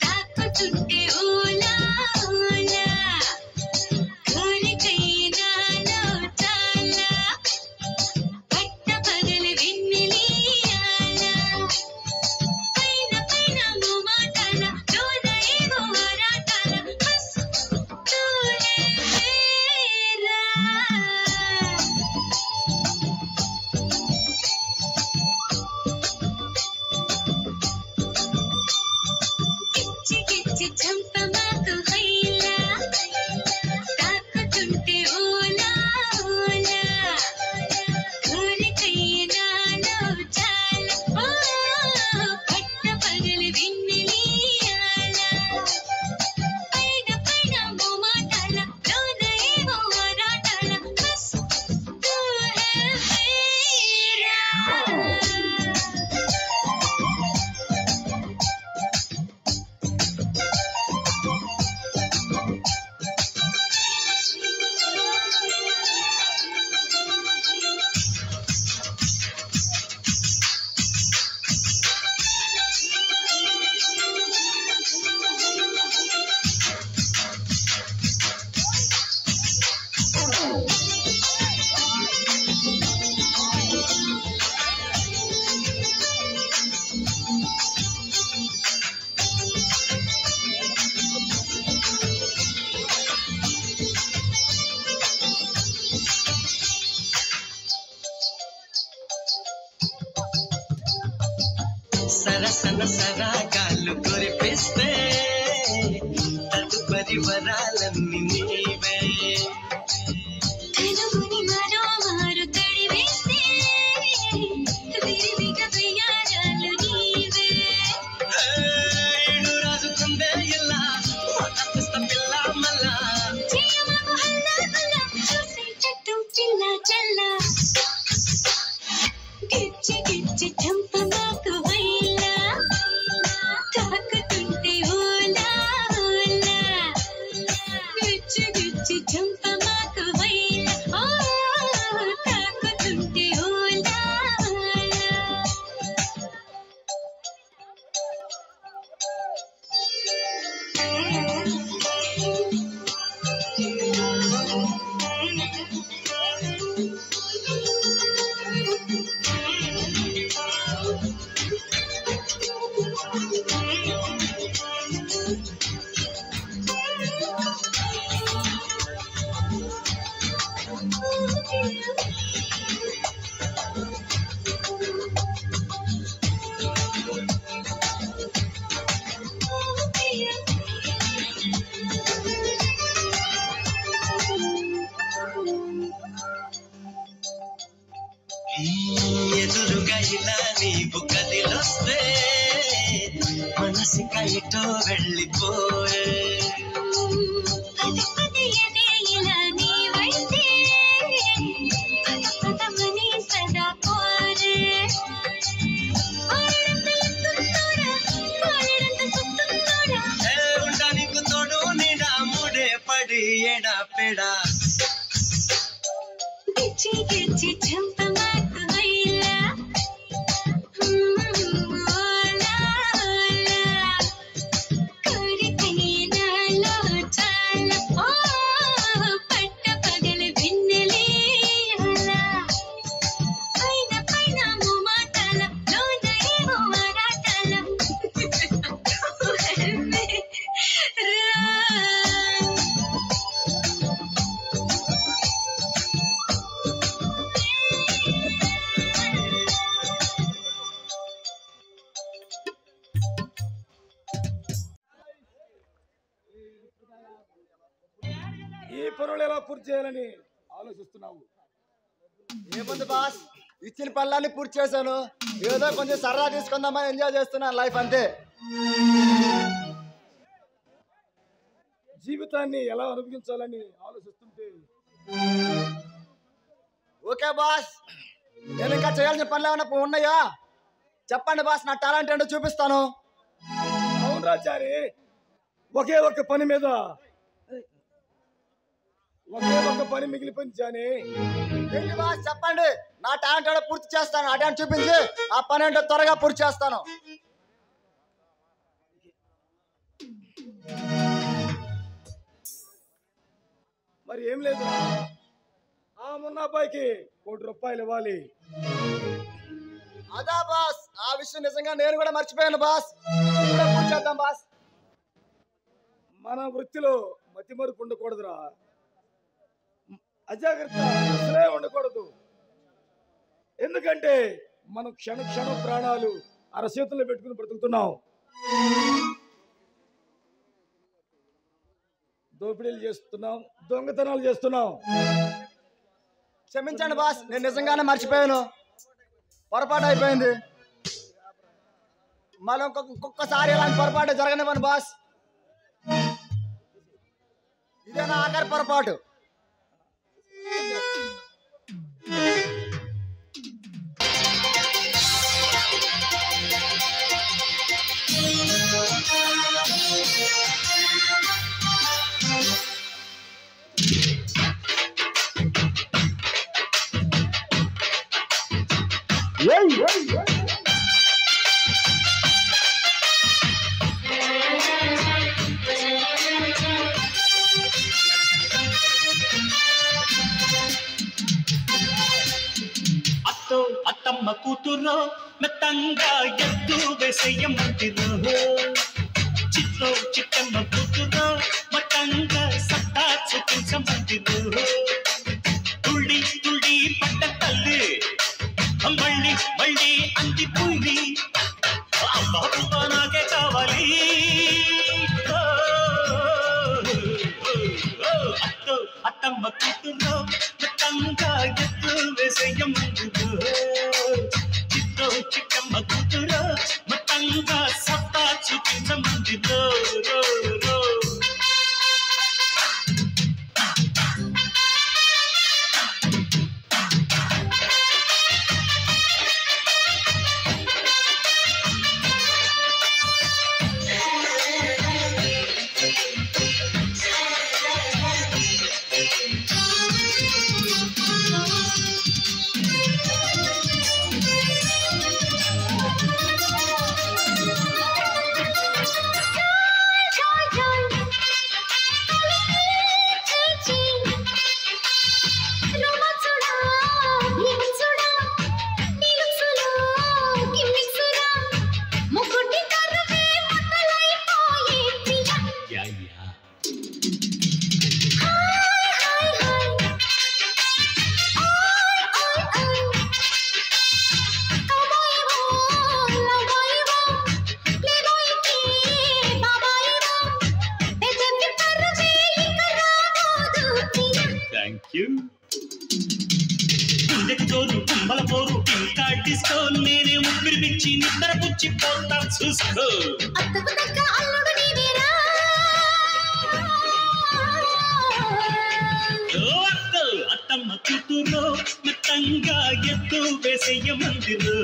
తాకుతుంటే ఓలా ఓలా కోరికైనా సరసన సరాగాలు కురిపిస్తే తదుపరి వరాలన్నీ నీవే తెలుగుని మరో మారు తడివేస్తే విరివిగా వయ్యారాలు నీవే ఏడు రాజుకుందే ఇలా తప్పిస్త పిల్ల మళ్ళా చేయమకు హల్లా హల్లా చూసే చెట్టు చిల్ల చల్ల గిచ్చి గిచ్చి చంప మాకు వైలా తాకుతుంటే ఓలా ఓలా గిచ్చి గిచ్చి చంప మాకు వైలా తాకుతుంటే ఓలా ఓలా ఎదురుగా ఇలా నీవు కదిలొస్తే మనసిక ఎటో వెళ్ళిపోయే పది పది ఎదే ఇలా నీవైతే పద పదమని సదా కోరే ఆడంత ఎత్తున్నోడా ఆడంత సుత్తున్నోడా ఉండా నీకు తోడు నీడా ముడే పడి ఎడా పెడా గిచ్చి గిచ్చి చంప మాకు వైలా ఓలా ఓలా కోరికనే నాలో చాలా పట్ట పగలు వెన్నెలే అలా పైన పైన మాటల లోన ఏమో మారాటల ఈ పనులు ఎలా పూర్తి చేయాలని ఆలోచిస్తున్నావు? ఏముంది బాస్, ఇచ్చిన పనులన్నీ పూర్తి చేశాను. ఏదో కొంచెం సరదా తీసుకుందామని ఎంజాయ్ చేస్తున్నాను లైఫ్ అంతే. జీవితాన్ని ఎలా అనుభవించాలని ఆలోచిస్తుంటే ఓకే బాస్, నేను ఇంకా చేయాల్సిన పనులు ఏమైనా ఉన్నాయా చెప్పండి బాస్, నా టాలెంట్ ఏంటో చూపిస్తాను. అవును రాచారి, ఒకే ఒక్క పని మీద ఒకే ఒక్క పని మిగిలిపోయింది జాని. ఏంటి బాస్ చెప్పండి, నా టాలెంట్ ఏంటో పూర్తి చేస్తాను. ఆ టాలెంట్ చూపించి ఆ పని ఏంటో త్వరగా పూర్తి చేస్తాను. మరి ఏం లేదు, ఆ మొన్న అబ్బాయికి ₹1,00,000 ఇవ్వాలి. అదా బాస్, ఆ విషయం నిజంగా నేను కూడా మర్చిపోయాను బాస్. ఇప్పుడే పూర్తి చేద్దాం బాస్. మన వృత్తిలో మతిమరుపు ఉండకూడదురా, అజాగ్రత్త అసలే ఉండకూడదు. ఎందుకంటే మనం క్షణ క్షణ ప్రాణాలు అరచేతుల్లో పెట్టుకుని బ్రతుకుతున్నాం. దోపిడీలు చేస్తున్నాం, దొంగతనాలు చేస్తున్నాం. క్షమించండి బాస్, నేను నిజంగానే మర్చిపోయాను. పొరపాటు అయిపోయింది. మళ్ళీ ఇంకొకసారి ఇలాంటి పొరపాటు జరగనివ్వను బాస్. ఇదే నా ఆఖరి పొరపాటు. అత్తో అత్తమ్మ కూతురో మెత్తంగా ఎద్దు వేసేయమంటిరో, చిత్తో చిట్టమ్మ కూతురో మతంగా సత్తా చూపించమంటిరో, తుళ్ళి తుళ్ళి పట్ట తల్లి మళ్ళీ మళ్ళీ అంది పుల్లి, అబ్బా చూపించమందిలో రో రో గుండెకు జోరు కుంభల పోరు ఇంకా డిస్కో నేనే ముగ్గురు పిచ్చి నిద్ర పుచ్చి పోతా చూసుకో అత్తమ్మ కూతురు మొత్తంగా ఎత్తు వేసేయ మందిరు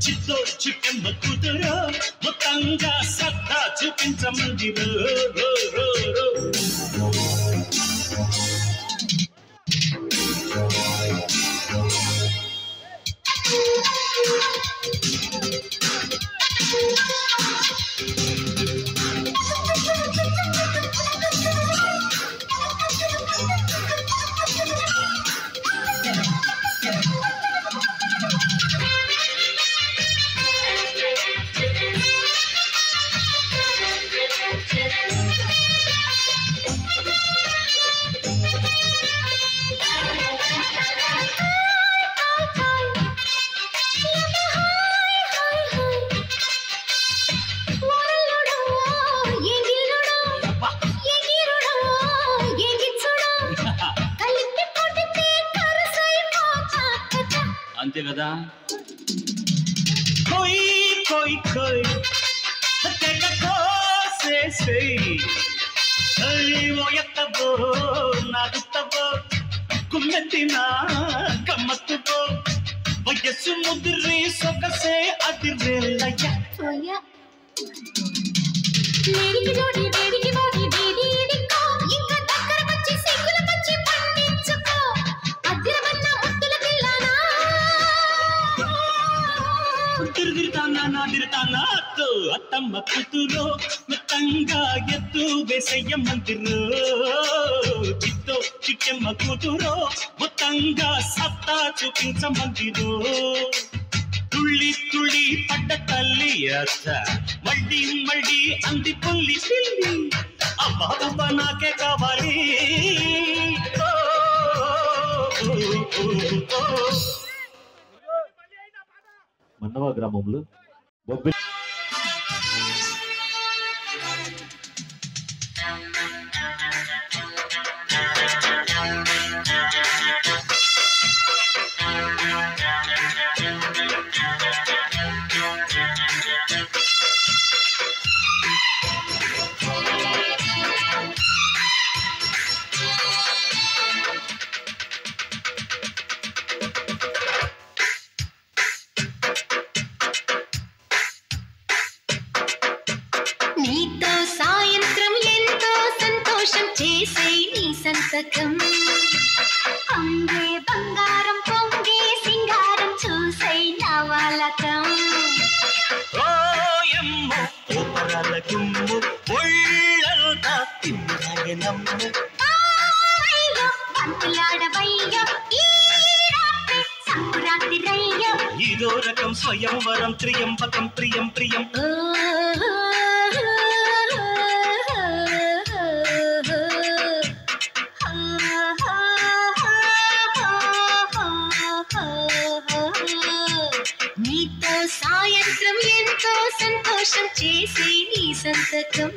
చిత్తో చిట్టమ్మ కూతురు మొత్తంగా సత్తా చూపించమందిరు రో రో రో అంతే కదా కోయి కోయి కోయి తెగ కోసేసే ఓయత్తబో నాగుత్తబో కుమ్మెత్తిన కమ్మత్తుబో వయస్సు ముదిరి సొగసే అదిరేలయ్య వేడికి జోడి వేడికి వాడి వేడి ఇడికో ఇంకా దగ్గర వచ్చి సిగ్గుల పచ్చి పండించుకో అదిరవన్న ముద్దుల పిల్లనా తిరుగుతానా నాదిరుతానా అత్తు అత్తమ్మ కూతురు మొత్తంగా ఎత్తు వేసయ్య మందిరు చిత్తో చిట్టమ్మ కూతురు మొత్తంగా సత్తా చూపించమందిరు తుళ్ళి తుళ్ళి పడ్డ తల్లి అత్త మళ్ళీ మళ్ళీ అంది పుల్లి పిల్లి అబ్బా నాకే కావాలి మన్నవ గ్రామంలో బొబ్బిలి నీతో సాయంత్రం ఎంతో సంతోషం చేసే నీ సంతకం అంగే బంగారం పొంగే సింగారం చూసే నవలకం ఓయమ్మో ఓపరాల గుమ్ము ఒళ్ళంతా తిమ్మాగే నమ్ము అయ్యో బంతులాడవయ్యో ఈ రాత్రి సంక్రాంతి రయ్యో ఇదో రకం స్వయంవరం త్రియంబకం ప్రియం ప్రియం నీతో సాయంత్రం ఎంతో సంతోషం చేసే నీ సంతకం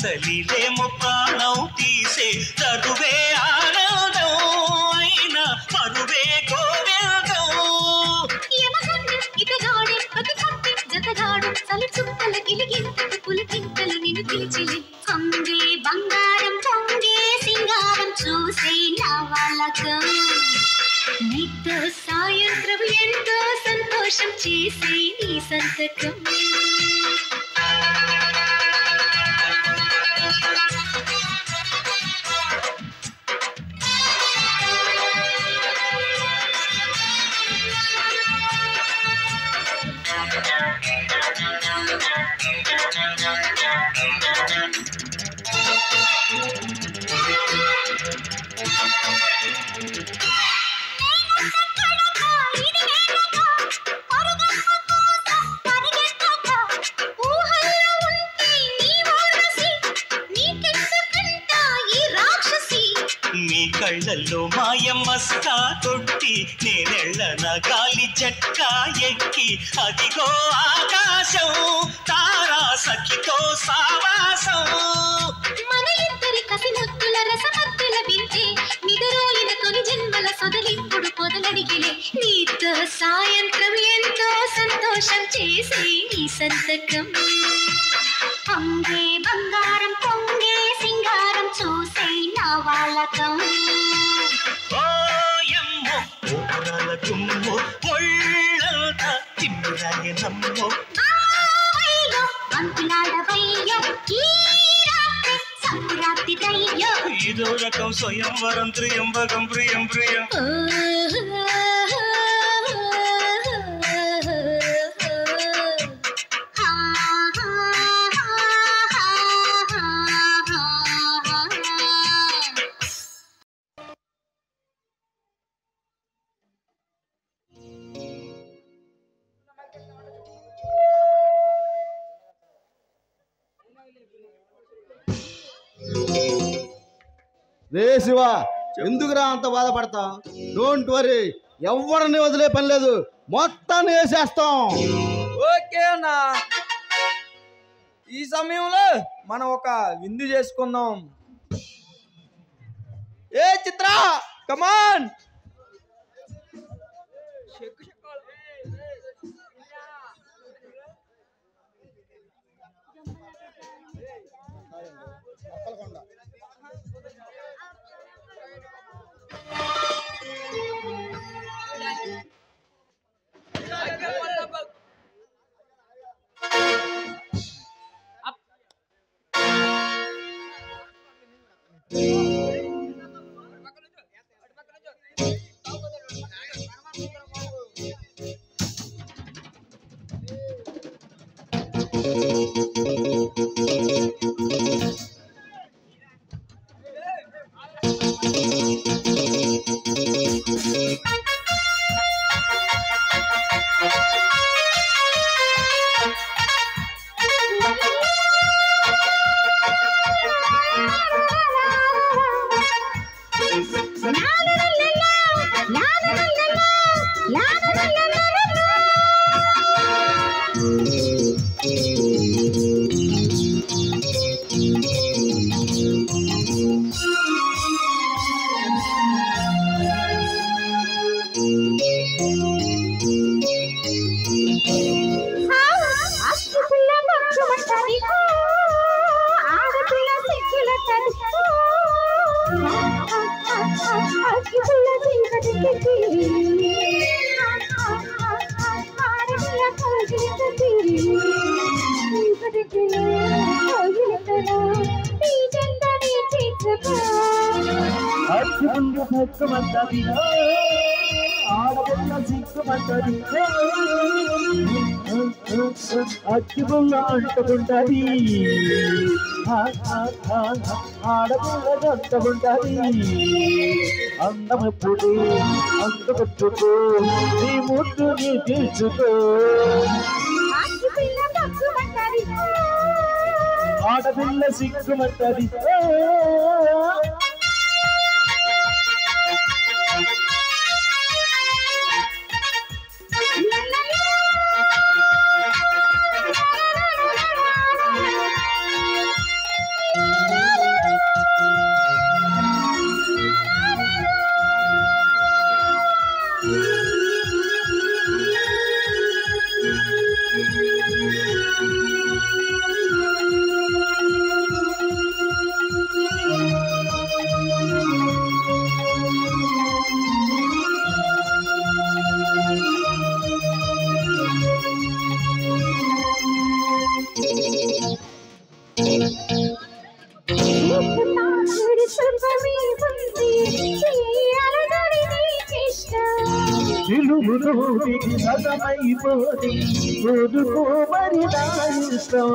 అసలిలేమో ప్రాణం తీసే చదువే ఆనందం అయినా పరువే గోవిందం. ఇతగాడే బతుకంటే జతగాడు చలి చుక్కల గిలిగింతలు పులికింతలు నిన్ను పిలిచిలే. పొంగే బంగారం పొంగే సింగారం చూసే నా వాళ్ళకం. నీతో సాయంత్రం ఎంతో సంతోషం చేసే నీ సంతకం. నీ కళ్ళల్లో మాయమ్మస్కా కొట్టి నేనెళ్ళన గాలి జట్కా ఎక్కి అదిగో ఆకాశం తారా సఖితో సావాసం. మన ఇద్దరి కసిముత్తుల రసమత్తుల వింటే నిదురోయిన తొలి జన్మల సొదలిప్పుడు పొదలడిగిలే. నీతో సాయంత్రం ఎంతో సంతోషం చేసే నీ సంతకం. పొంగే బంగారం పొంగే సింగారం చూసే నా వాళ్ళకం. ఓయమ్మో ఓరాల గుమ్మో ఒళ్ళంతా తిమ్మిరాయే నమ్మో. అంతులాడవయ్య ఈ రాత్రి సంక్రాంతి దయ్య. ఇదో రకం స్వయంవరం త్రియంబకం ప్రియం ప్రియం. రే శివ, ఎందుకురా అంత బాధపడతాం? డోంట్ వరీ, ఎవరిని వదిలే పని లేదు, మొత్తాన్ని వేసేస్తాం. ఓకే అన్నా, ఈ సమయంలో మనం ఒక విందు చేసుకుందాం. ఏ చిత్ర, కమాన్. అచ్చుబుల్ల అంటుకుంటది, ఆడబుల్ల అంటుకుంటది. అందమెప్పుడు అందుకొచ్చుకో, నీ ముద్దు నీ తీసుకో. ఆడపిల్ల సిగ్గుమంటది. నిలువులోనికి సగమైపోని ఊరుకో మరి నా ఇష్టం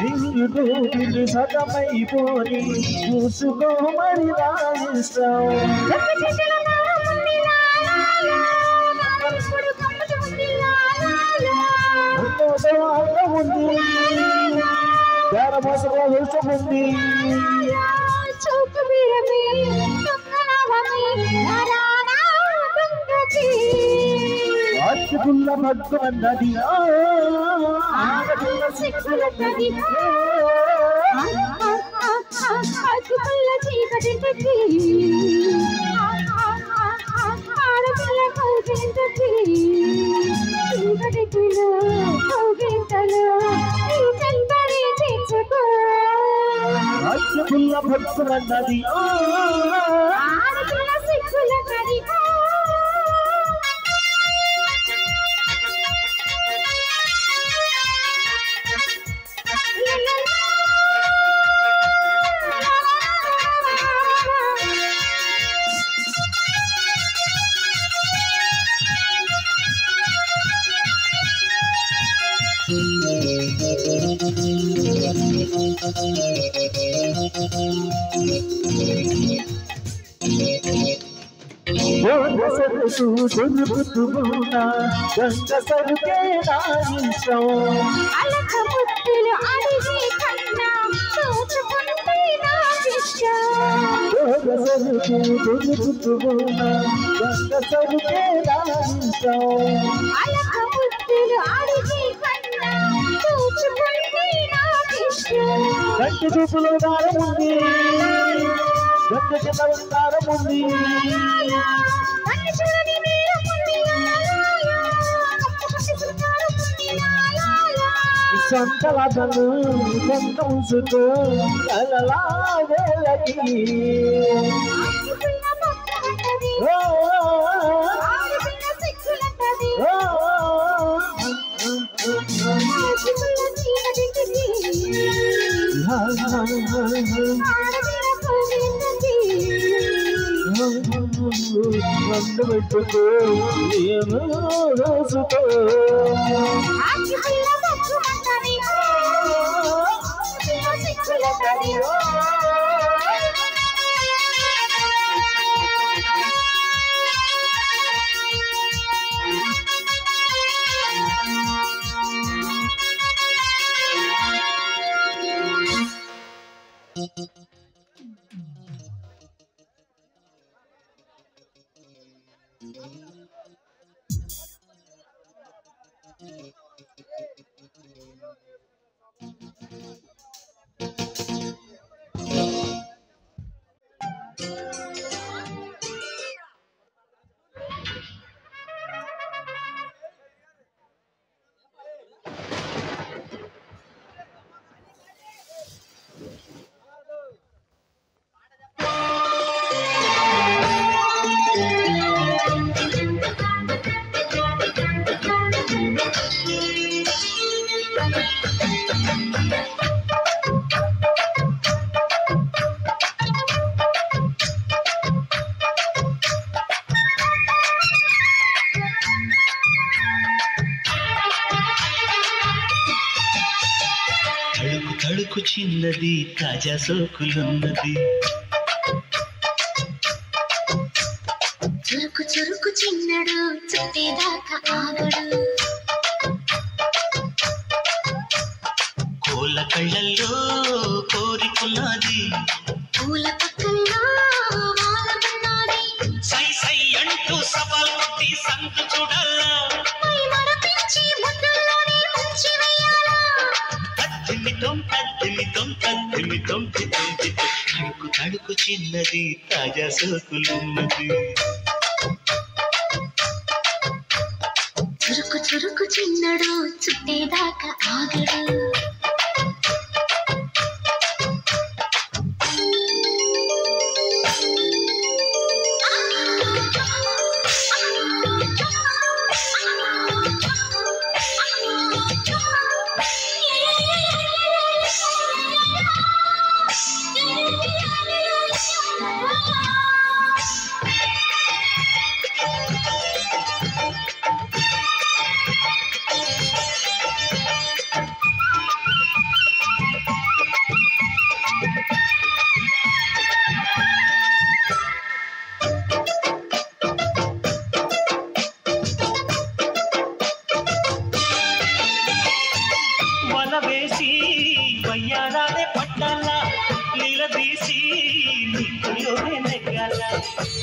నిలువులోనికి సగమైపోని చూసుకో మరి నా ఇష్టం ఉంది ఉంది ఆశకుల్ల భక్తు అన్నది ఆడపిల్ల సిక్కులన్నది ఆశకుల్ల చీకటింటది ఆడపిల్ల కౌగింటది చీకటిలో కౌగింటలు ఈ చెంతని తీర్చుకో ఆశకుల్ల భక్తు అన్నది ఆడపిల్ల సిక్కులన్నది దొరుకుతున్నా గంగ సరుకే నా ఇష్టం అలక ముత్తులు అడిగి కన్నా దోచుకుంటే నా ఇష్టం దొరుకుతున్నా గంగ సరుకే నా ఇష్టం అలక ముత్తులు అడిగి కన్నా దోచుకుంటే నా ఇష్టం గంటి చూపులో దారం ఉంది గంట కింద దారం ఉంది సంతలను కొంత ఉంచుకో అలలా వేలకి వంద పెట్టుకో నేను రోజుకో తడుకు చిన్నది తాజా సోకులున్నది చురుకు చురుకు చిన్నడు చుట్టేదాకా ఆగడు కోళ్ళ కళ్ళల్లో కోరికున్నది పూల పక్కల్లో వాలమన్నది సై సై అంటూ సవాల్ కొట్టి సంతు చూడాలా మై మరపించి ముద్దుల్లోనే ఉంచి వేయాలా తద్దిమితం తడుకు తడుకు చిన్నది తాజా సోకులున్నది చురుకు చురుకు చిన్నడు చుట్టేదాకా ఆగడు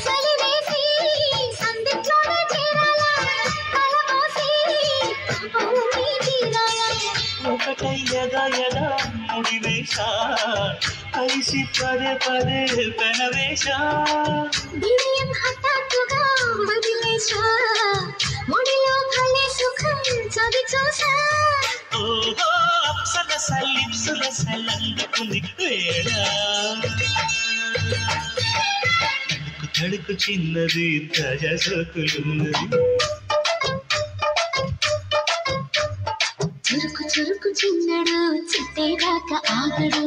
చలివేసి సందిట్లోనే చేరాలా కలమోసి భూమి తీరాలా ఒకటై ఎదా ఎదా ముడివేశ కలిసి పదే పదే పెనవేశ దివ్యం హఠాత్తుగా వదిలేశా ముడిలో భలే సుఖం చవి చూసా ఓహో అప్సరస లిప్సుల సలందుకుంది వేళ తడుకు చిన్నది తాజా సోకులున్నది చురుకు చురుకు చిన్నడు చిట్టేదాకా ఆగడు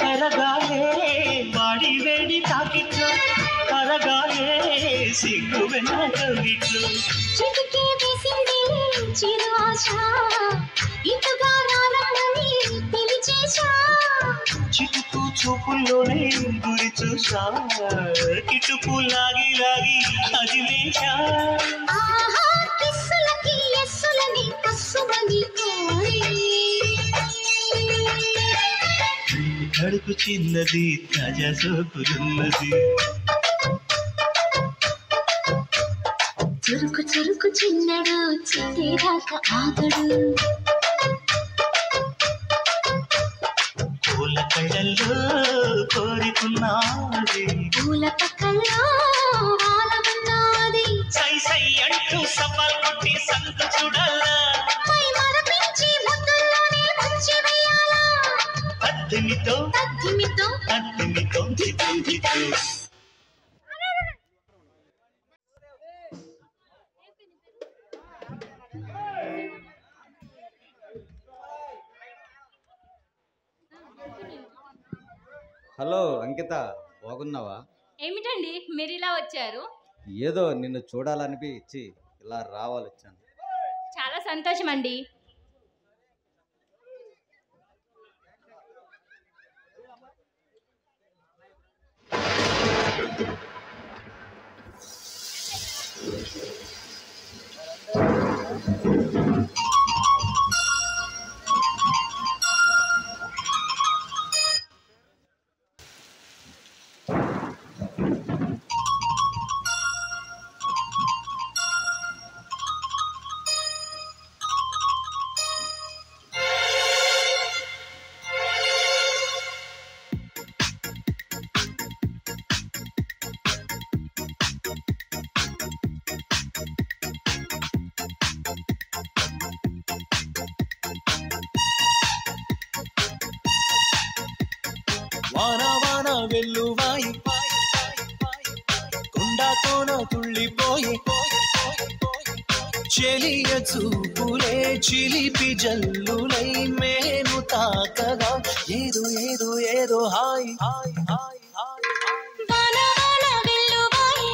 కరగాలే వాడి వేడి తాకిట్లు కరగాలే సిగ్గు వెన్నగిట్లు చిటికే వేసింది చిరు ఆశ ఇటుగా రాలని పిలిచేశా చిటుకు చూపుల్లోనే గురి చూసా కిటుకు లాగి లాగి అది వేశా ఆహా కిస్సులకి ఎస్సులని కస్సుమని కోరి కడుపు చిన్నది తాజా సోకులున్నది చురుకు చురుకు చిన్నడు చిట్టేదాకా ఆగడు పూల కళ్ళల్లో కోరుకున్నది పూల పక్కల్లో వానమున్నది సై సై అంటూ సవాల్ కొట్టి సందు చూడాలా మై మరపించి ముద్దుల్లోనే ముంచి వేయాలా అద్దెమితో అద్దిమితో అద్దెమితో దిద్దు దిద్దు హలో అంకిత, బాగున్నావా? ఏమిటండి మీరు ఇలా వచ్చారు? ఏదో నిన్ను చూడాలనిపించి ఇలా రావాలొచ్చాను. చాలా సంతోషం అండి. వాన వాన వెల్లువాయి కొండా కోన తుళ్ళిపోయి చెలియ చూపులే చిలిపి జల్లులై మేను తాకగా ఏదో ఏదో ఏదో హాయ్ హాయ్ హాయ్ వాన వాన వెల్లువాయి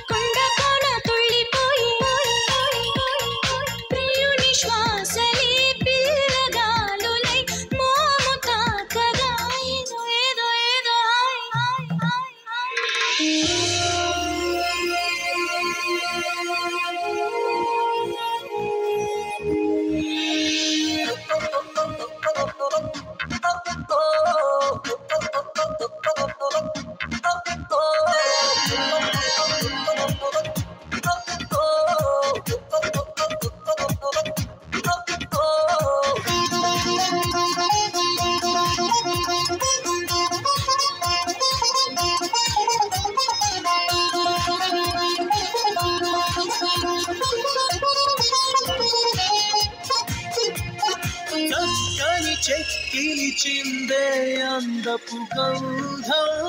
కొండ కోన తుళ్ళిపోయి ప్రియుని శ్వాసలే పిల్లగాలులై మోము తాకగా ఏదో ఏదో ఏదో హాయ్ హాయ్ చక్కని చెక్కిలి చిందే అందపు గంధం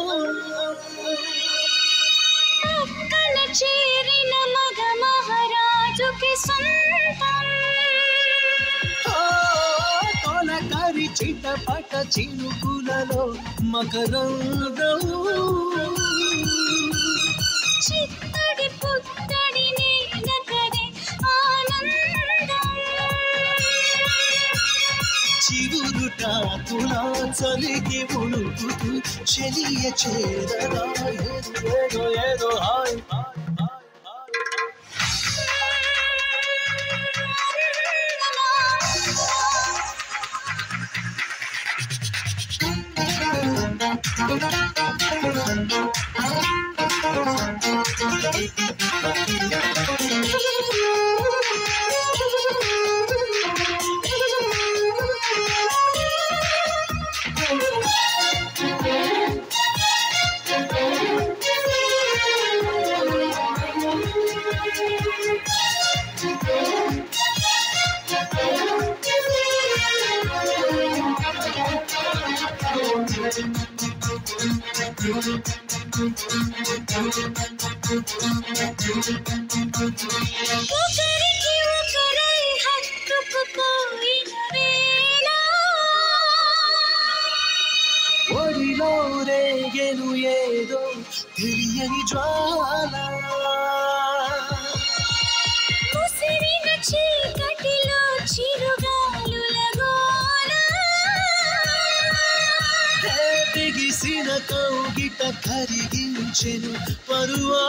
పక్కన చేరిన మగ మహారాజుకి సొంతం చిటపట చినుకులలో మకరందం చిత్తడి పుత్తడి నీలకడే ఆనందం చిగురుట తులా చలికి ఉణుకుతూ చెలియ చేరరా ఏదో ఏదో హాయ్ ఒకరికి ఒకరై హత్తుకుపోయిన వేళ ఒడిలో రేగెను ఏదో తెలియని జ్వాల ముసిరిన చీకటిలో చిరుగాలుల గోల బిగిసిన కౌగిట కరిగించెను పరువా